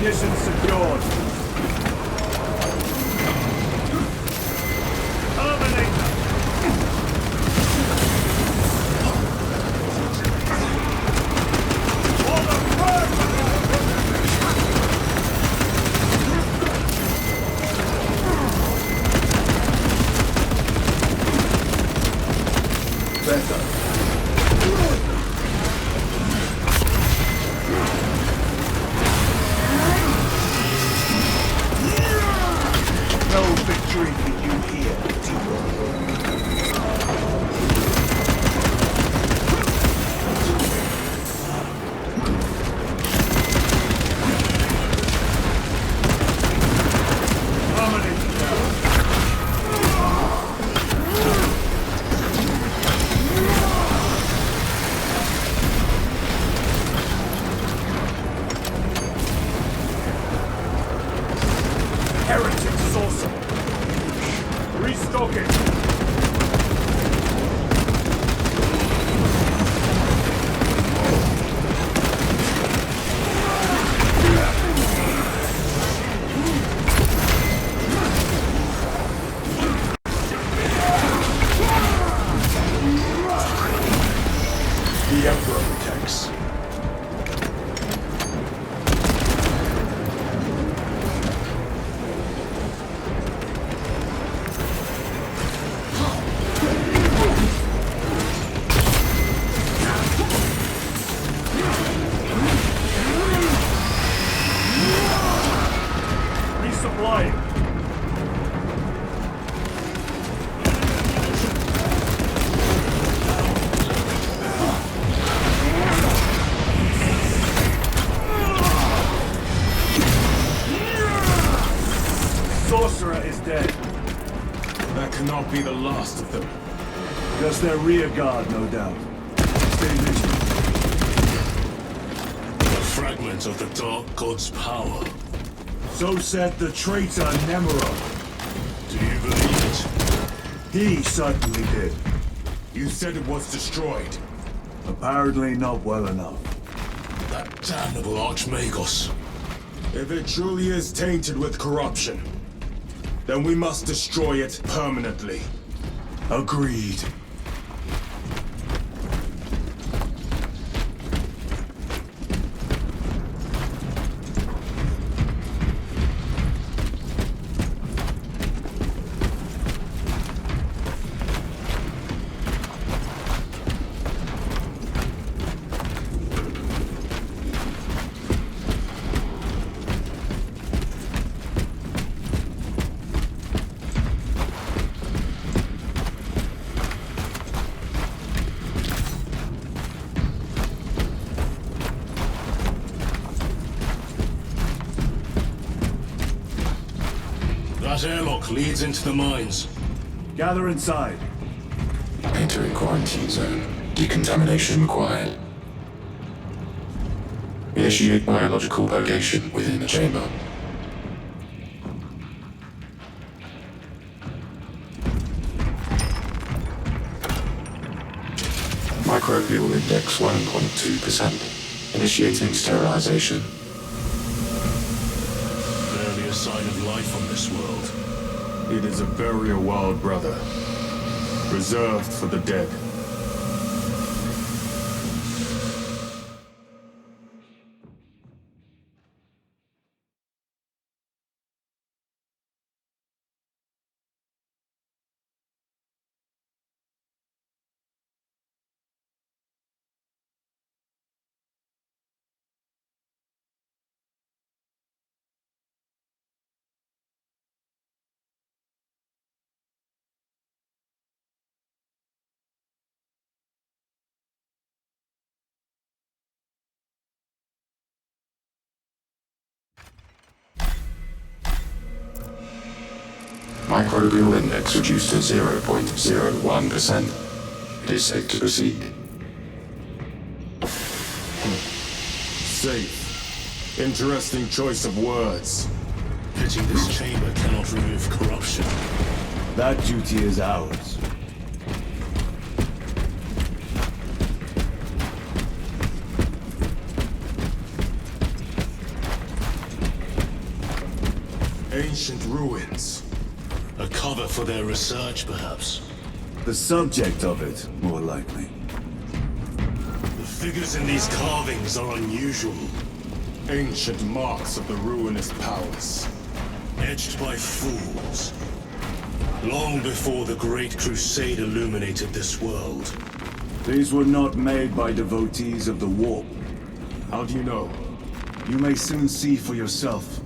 Munitions secured. No victory for you here, Heretic sorcerer! Restocking! The Emperor protects. Resupplying. Sorcerer is dead. That cannot be the last of them. Just their rear guard, no doubt. Stay vigilant. A fragment of the Dark God's power. So said the traitor Nemero. Do you believe it? He certainly did. You said it was destroyed. Apparently not well enough. That damnable Archmagos. If it truly is tainted with corruption, then we must destroy it permanently. Agreed. That airlock leads into the mines. Gather inside. Entering quarantine zone. Decontamination required. Initiate biological purgation within the chamber. Microbial index 1.2%. Initiating sterilization. Barely a sign of life on this world. It is a burial world, brother. Reserved for the dead. Microbial index reduced to 0.01%. It is safe to proceed. Safe. Interesting choice of words. Pity this chamber cannot remove corruption. That duty is ours. Ancient ruins. A cover for their research, perhaps. The subject of it, more likely. The figures in these carvings are unusual. Ancient marks of the ruinous powers. Etched by fools. Long before the Great Crusade illuminated this world. These were not made by devotees of the warp. How do you know? You may soon see for yourself.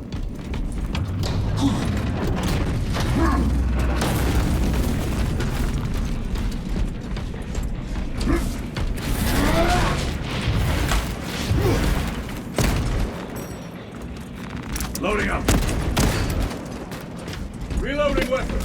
Loading up. Reloading weapon.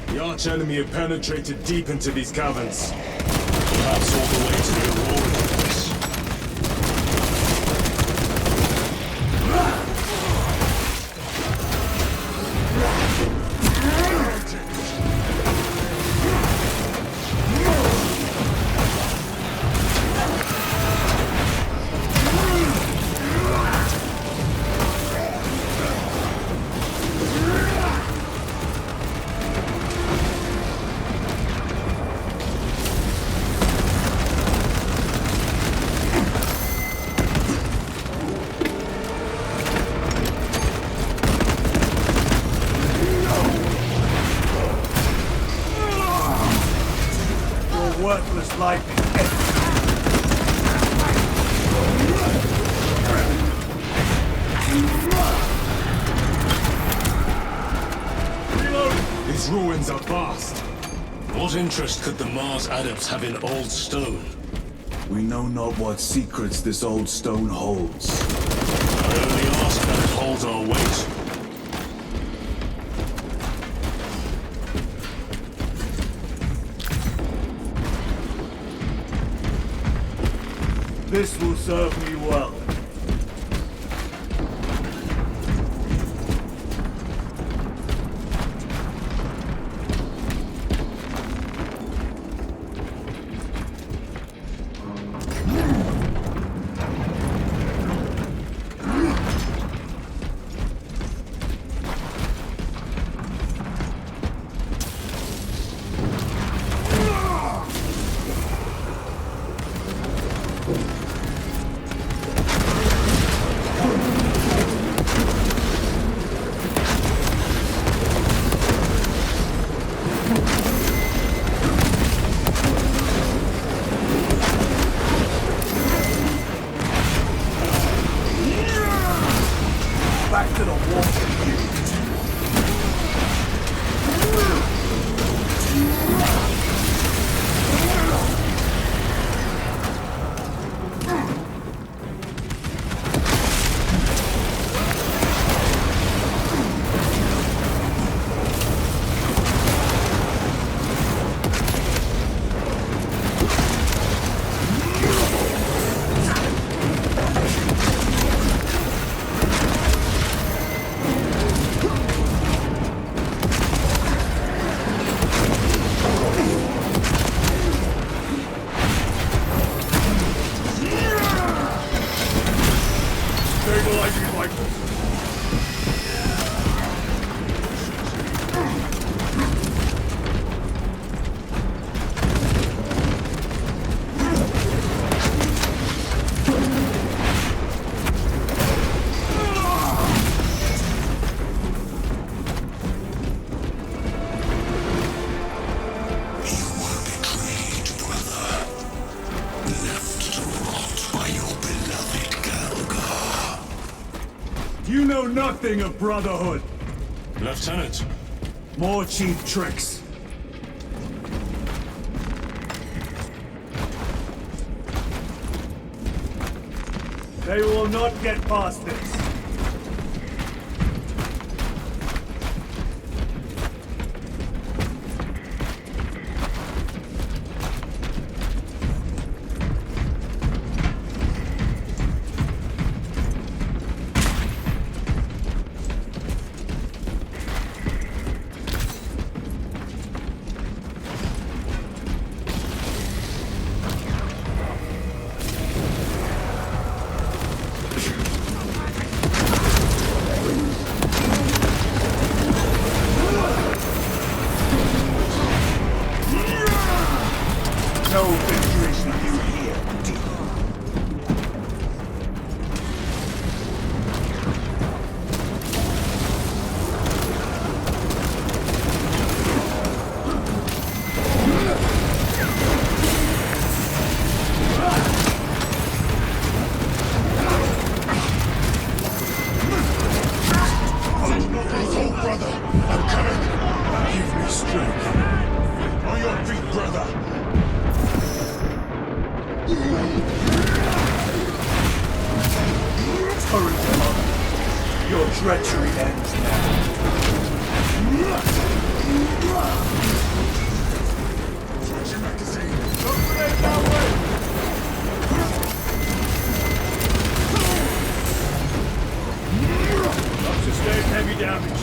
The arch enemy have penetrated deep into these caverns. Perhaps all the way to the Aurora place. Worthless life. Reload! These ruins are vast. What interest could the Mars adepts have in old stone? We know not what secrets this old stone holds. I only ask that it holds our weight. This will serve me well. know nothing of brotherhood. Lieutenant. More cheap tricks. They will not get past this. No victory for you here, demon. Oh, brother, I'm coming. Give me strength. On your feet, brother. Hurry, Commander. Your treachery ends now. Switch your magazine. Don't grenade that way! I've sustained heavy damage.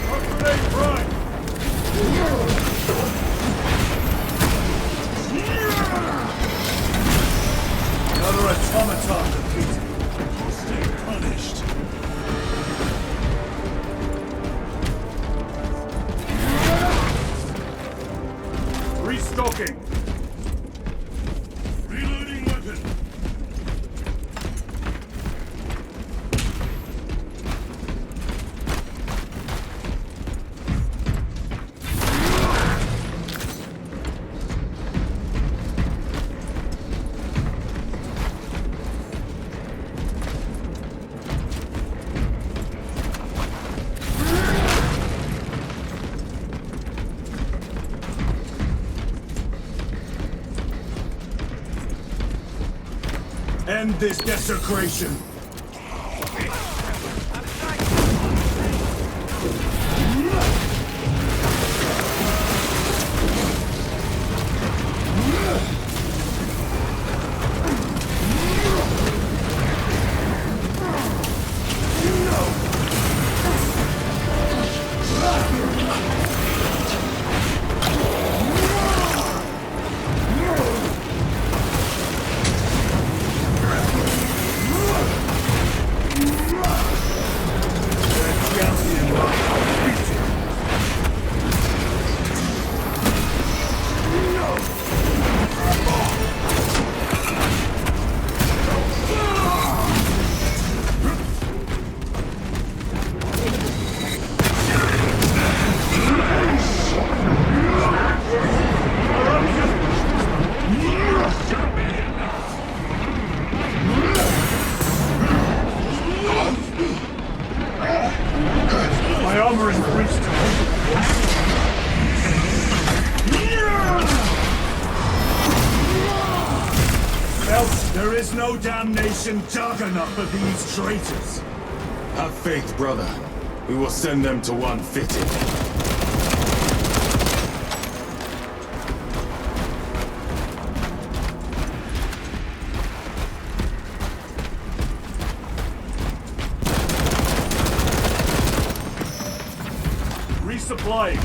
Don't grenade prime! Another automaton defeated. Stay punished. Restocking. Reloading weapon. End this desecration! My armor is breached. Else, there is no damnation dark enough for these traitors. Have faith, brother. We will send them to one fitting. Resupplying.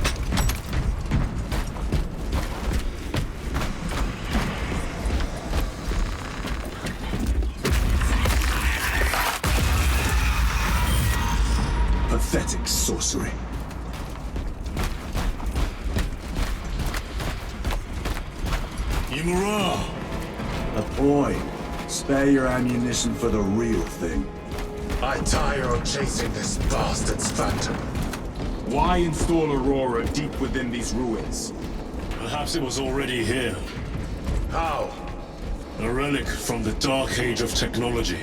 Pathetic sorcery. Imura! A boy. Spare your ammunition for the real thing. I tire of chasing this bastard's phantom. Why install Aurora deep within these ruins? Perhaps it was already here. How? A relic from the Dark Age of technology.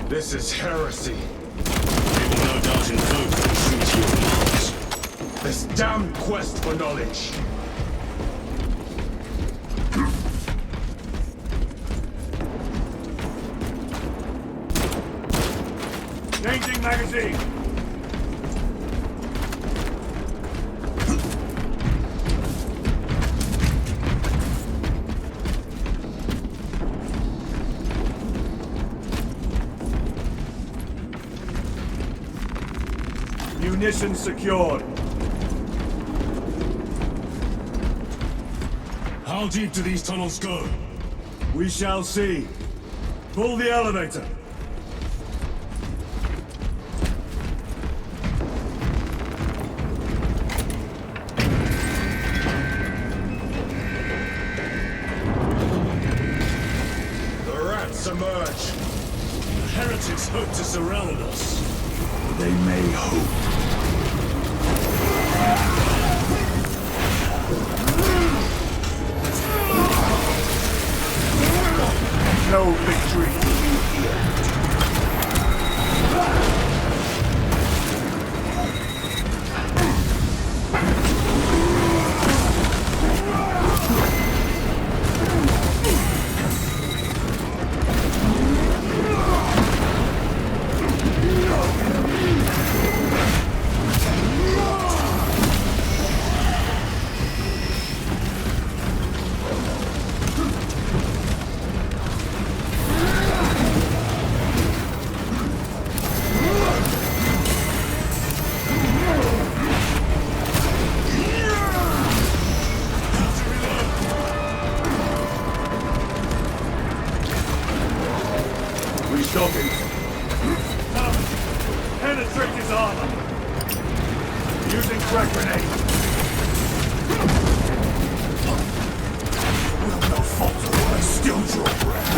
This is heresy. They will no doubt invoke the Treaty of Mars. This damned quest for knowledge. Changing magazine! Munitions secured. How deep do these tunnels go? We shall see. Pull the elevator. The rats emerge. The heretics hope to surround us. They may hope. No victory. Restocking. Penetrate his armor. Using crack grenade. Will no falter while I still draw breath.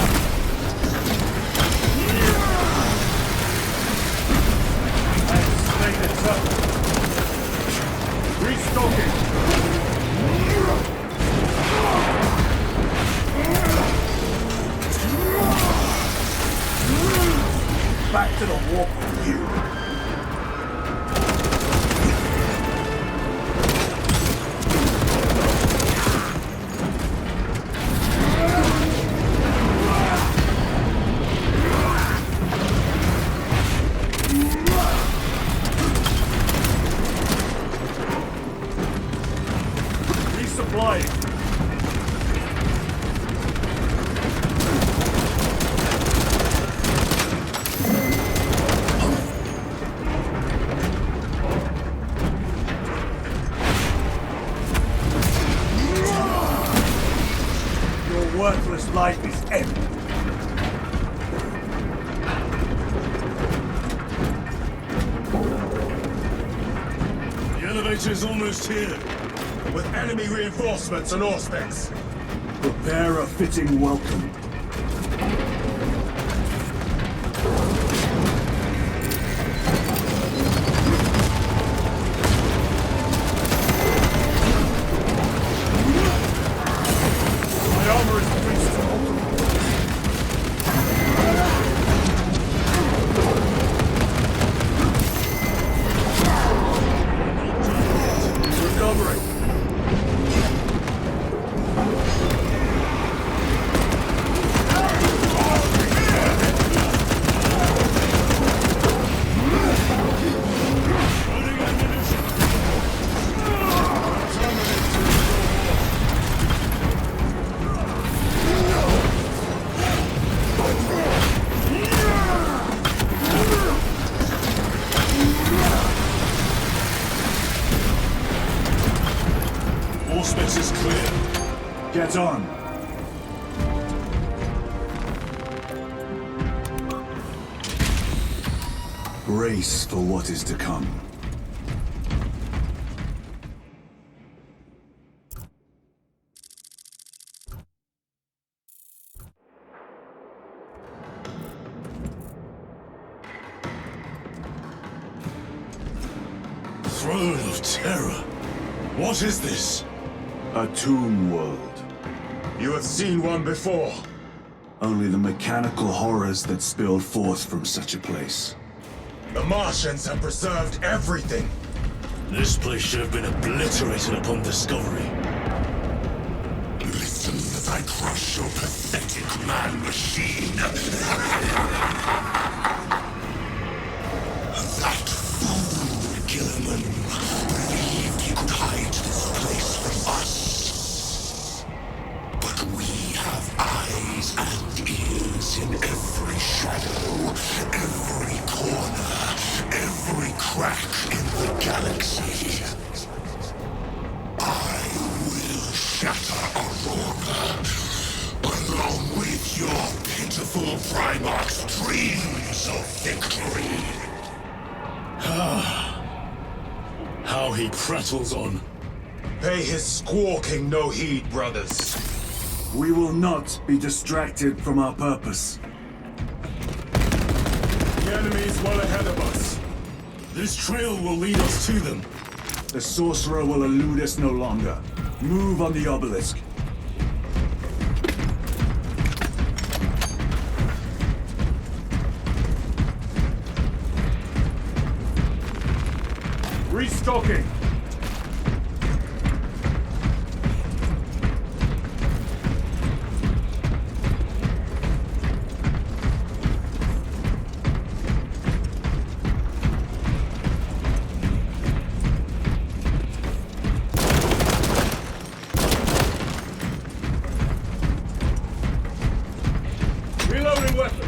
And slay the turtle. Restocking. Back to the warp with you. Resupplying. Worthless life is empty. The elevator is almost here. With enemy reinforcements and auspex. Prepare a fitting welcome. Auspex is clear. Get on. Brace for what is to come. Throne of Terror. What is this? A tomb world. You have seen one before. Only the mechanical horrors that spilled forth from such a place. The Martians have preserved everything. This place should have been obliterated upon discovery. Listen as I crush your pathetic man-machine. That fool, Gilliman, believed he could hide this place from us. But we have eyes and ears in every shadow, every corner, every crack in the galaxy. I will shatter Aurora, along with your pitiful Primarch's dreams of victory. How he prattles on. Pay his squawking no heed, brothers. We will not be distracted from our purpose. The enemy is well ahead of us. This trail will lead us to them. The sorcerer will elude us no longer. Move on the obelisk. Restocking. Reloading weapon.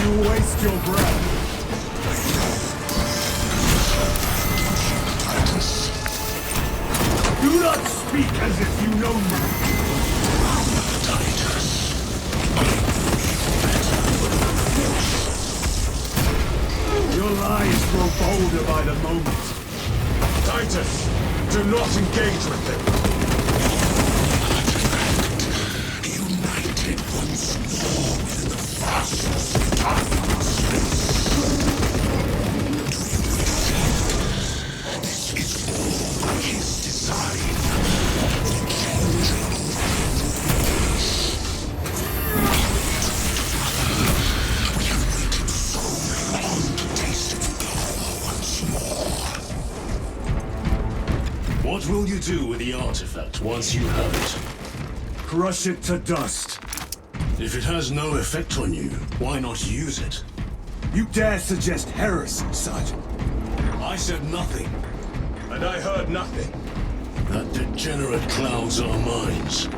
You waste your breath. Do not speak as if you know me. Your lies grow bolder by the moment. Titus, do not engage with them. United once more within the vastness of time and space. Do you accept? This is all by his design. The changing of the universe. We have waited so long to taste its power once more. What will you do with the artifact once you have it? Crush it to dust. If it has no effect on you, why not use it? You dare suggest heresy, Sergeant? I said nothing. And I heard nothing. That degenerate clouds our minds.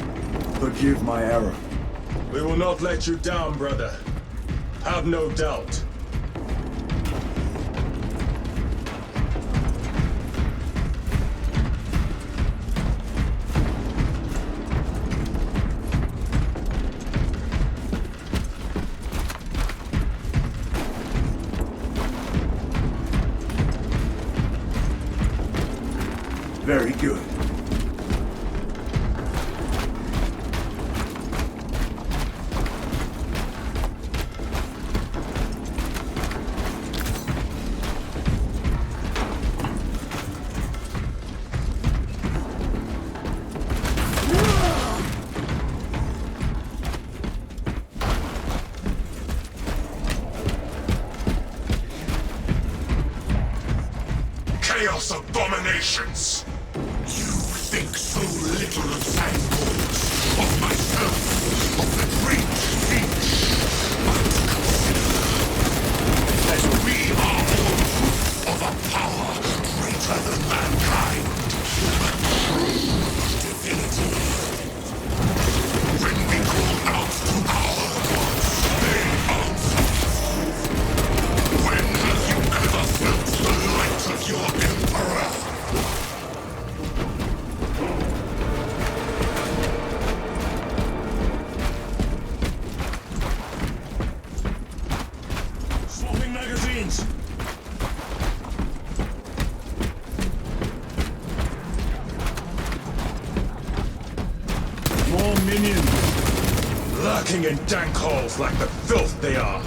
Forgive my error. We will not let you down, brother. Have no doubt. Very good. Chaos abominations! You think so little of Sandbones, of myself, of the great Finch. But consider that we are all proof of a power greater than mankind, a true divinity. When we call out to our gods, they answer. minions! Lurking in dank holes like the filth they are!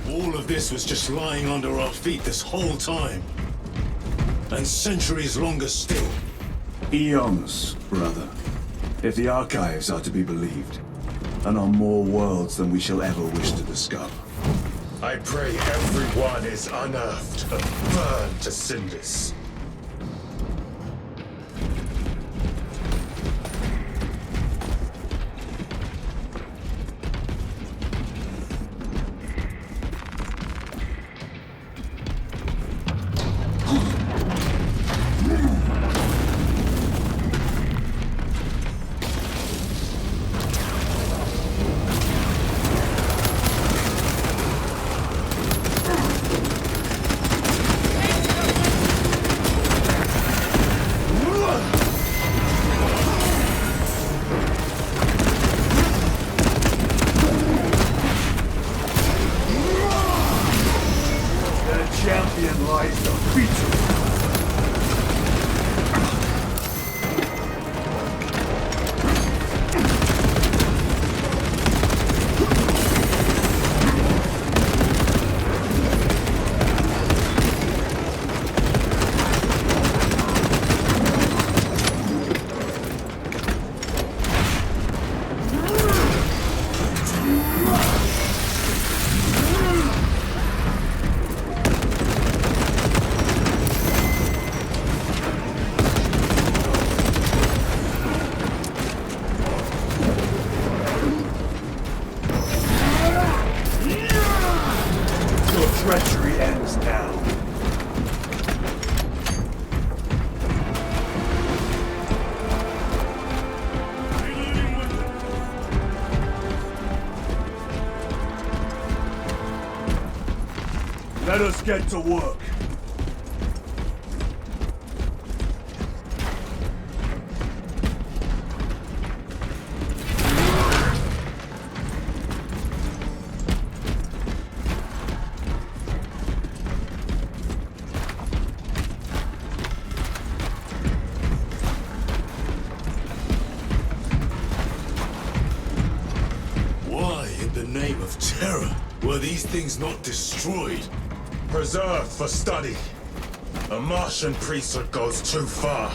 All of this was just lying under our feet this whole time. And centuries longer still. Eons, brother. If the archives are to be believed. And on more worlds than we shall ever wish to discover. I pray everyone is unearthed and burned to cinders. Champion lies the feature. Treachery ends now. Let us get to work. Name of terror. Were these things not destroyed? Preserved for study. A Martian priesthood goes too far.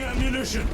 Ammunition!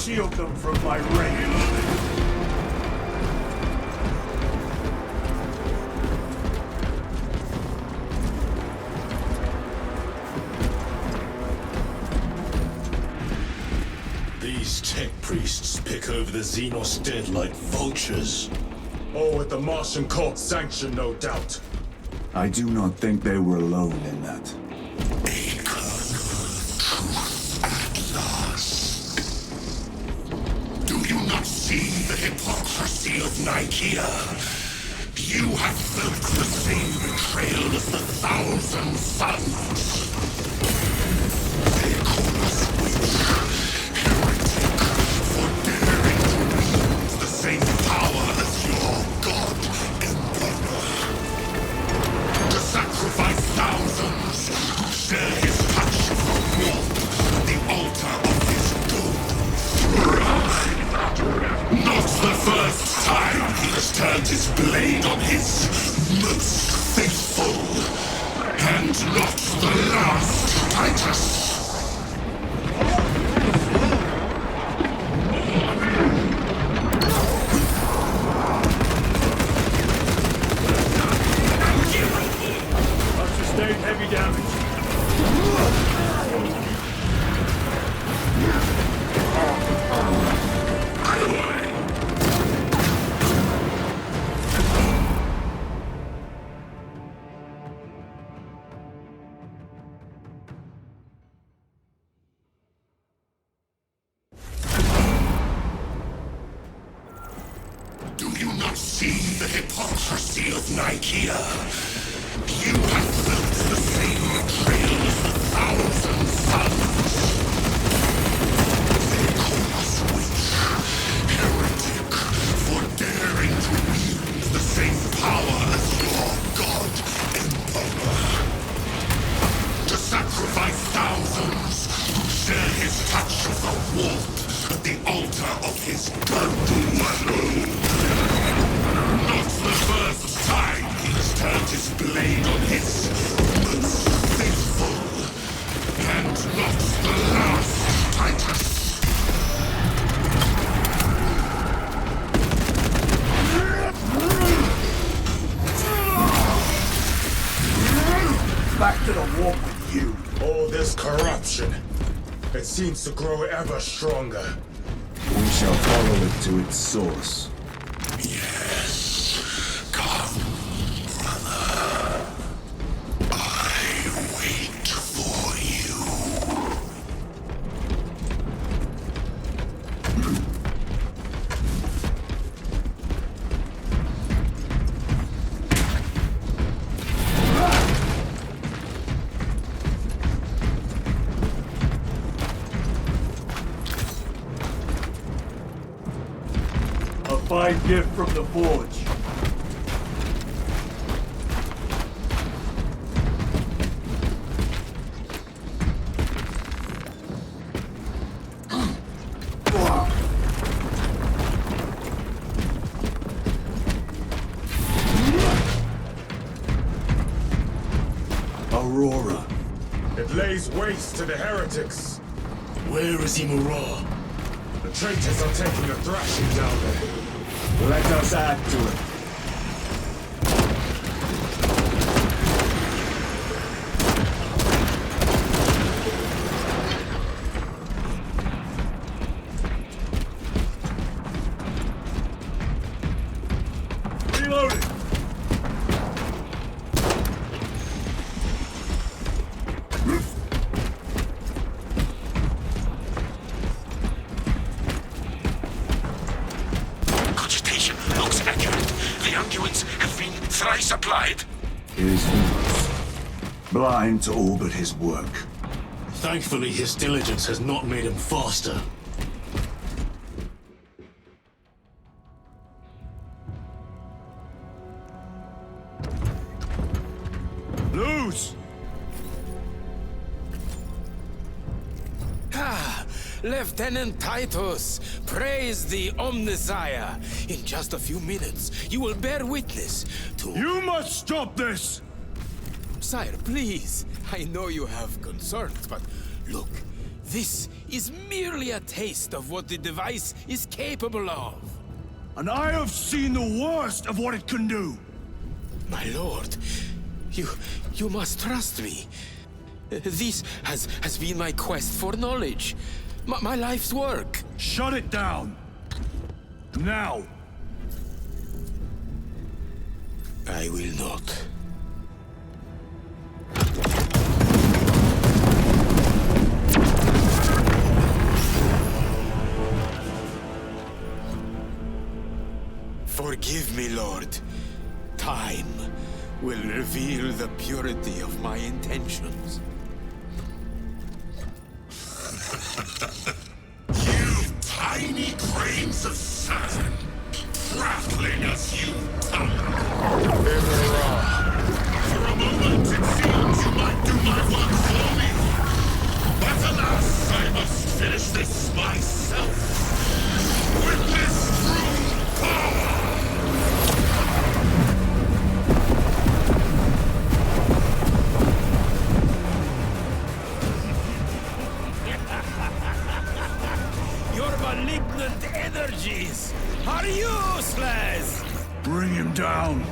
shield them from my range. These tech priests pick over the Xenos dead like vultures. All with the Martian cult's sanction, no doubt. I do not think they were alone in that. Do you not see the hypocrisy of Nicaea? You have felt the same betrayal as the Thousand Suns. They call us witch, heretic, for daring to wield the same power as your god, Emperor. To sacrifice thousands who share his touch of the warp, the altar of his golden throne. Not the first time he has turned his blade on his most faithful. And not the last, Titus. I've sustained heavy damage. Do you not see the hypocrisy of Nicaea? You have felt the same betrayal as the Thousand Suns. They call us witch, heretic, for daring to wield the same power as your god, Emperor. To sacrifice thousands who share his touch of the warp at the altar of his golden throne. Not the first time he has turned his blade on his most faithful. And not the last, Titus. Back to the warp with you. All this corruption. It seems to grow ever stronger. We shall follow it to its source. Yes. Come, brother. I wait for you. A fine gift from the forge. Aurora. It lays waste to the heretics. Where is Imura? The traitors are taking a thrashing down there. Let us add to it. Reloading! Cogitation looks accurate. The unguents have been thrice applied. His Venus. Blind to all but his work. Thankfully, his diligence has not made him faster. Lose! Ah, Lieutenant Titus, praise the Omnissiah. In just a few minutes, you will bear witness to... You must stop this! Sire, please. I know you have concerns, but look, This is merely a taste of what the device is capable of. And I have seen the worst of what it can do. My lord, you must trust me. This has been my quest for knowledge. My life's work. Shut it down. Now. I will not. Forgive me, Lord. Time will reveal the purity of my intentions. You tiny grains of sand, prattling as you come. For a moment it seems you might do my work for me. But alas, I must finish this myself. With this true power! Your malignant energies are useless! Bring him down.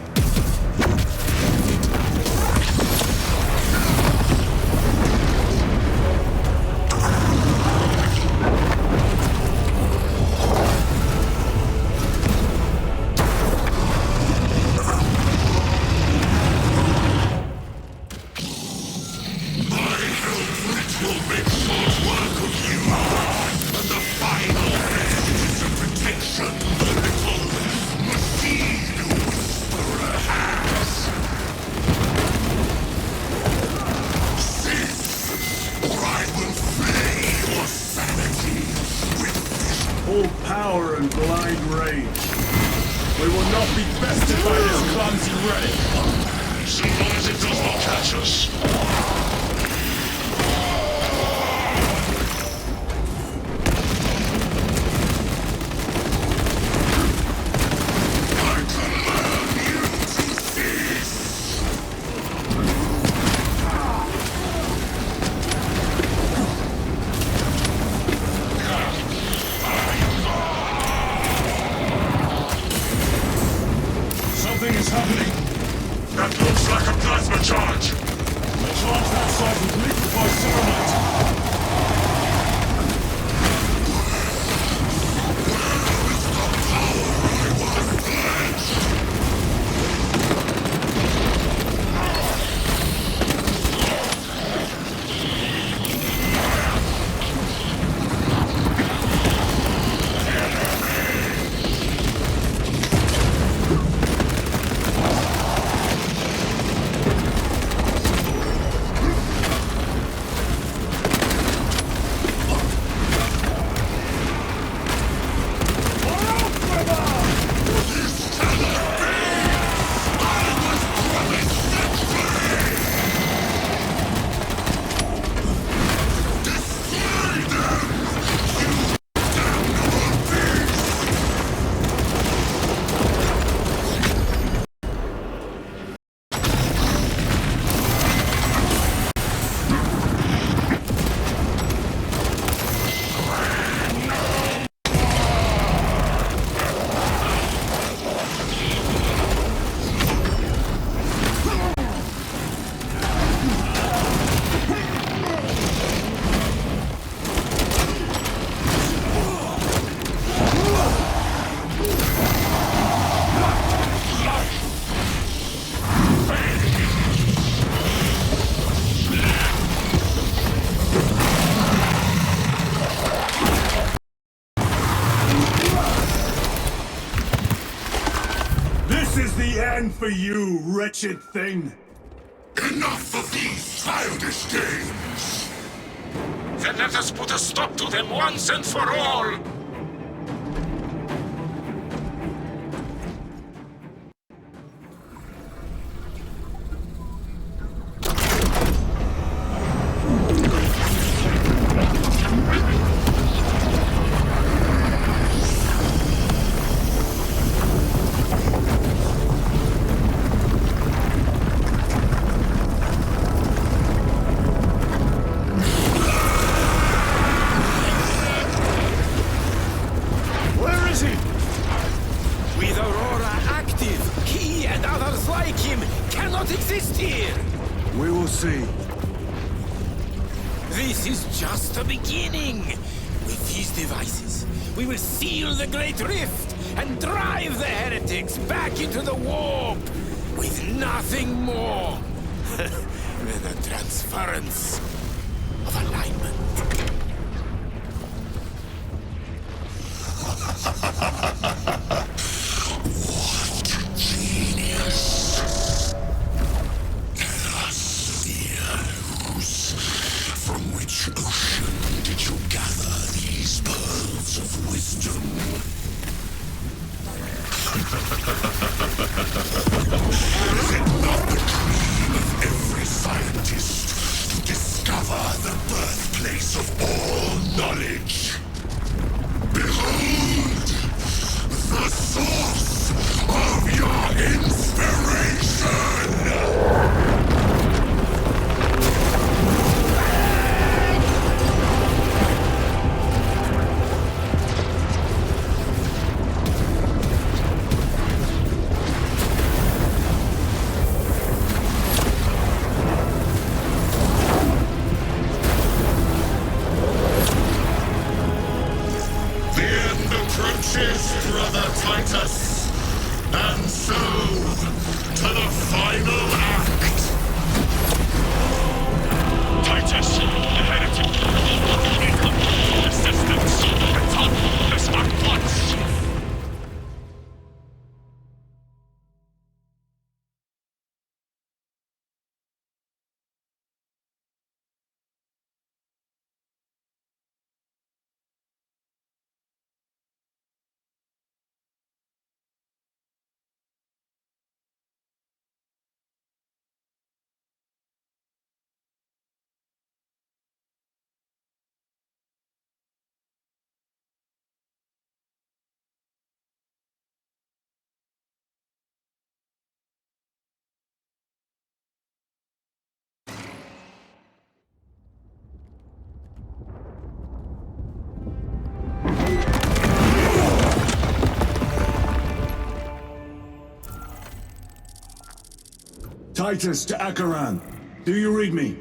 All power and blind rage. We will not be bested by this clumsy relic. So long as it does not catch us. Something is happening. That looks like a plasma charge. The charge that side was leaked by Serenite. This is the end for you, wretched thing! Enough of these childish games! Then let us put a stop to them once and for all! is he? With Aurora active, he and others like him cannot exist here! We will see. This is just the beginning! With these devices, we will seal the Great Rift and drive the heretics back into the warp with nothing more than a transference of alignment. What genius! Theos, from which ocean did you gather these pearls of wisdom? Is it not the dream of every scientist to discover the birthplace of all knowledge? Behold, the source of your inspiration! Brother Titus, and so to the final act. Titus, the heretic, resistance, return this at once. Titus to Acheran. Do you read me?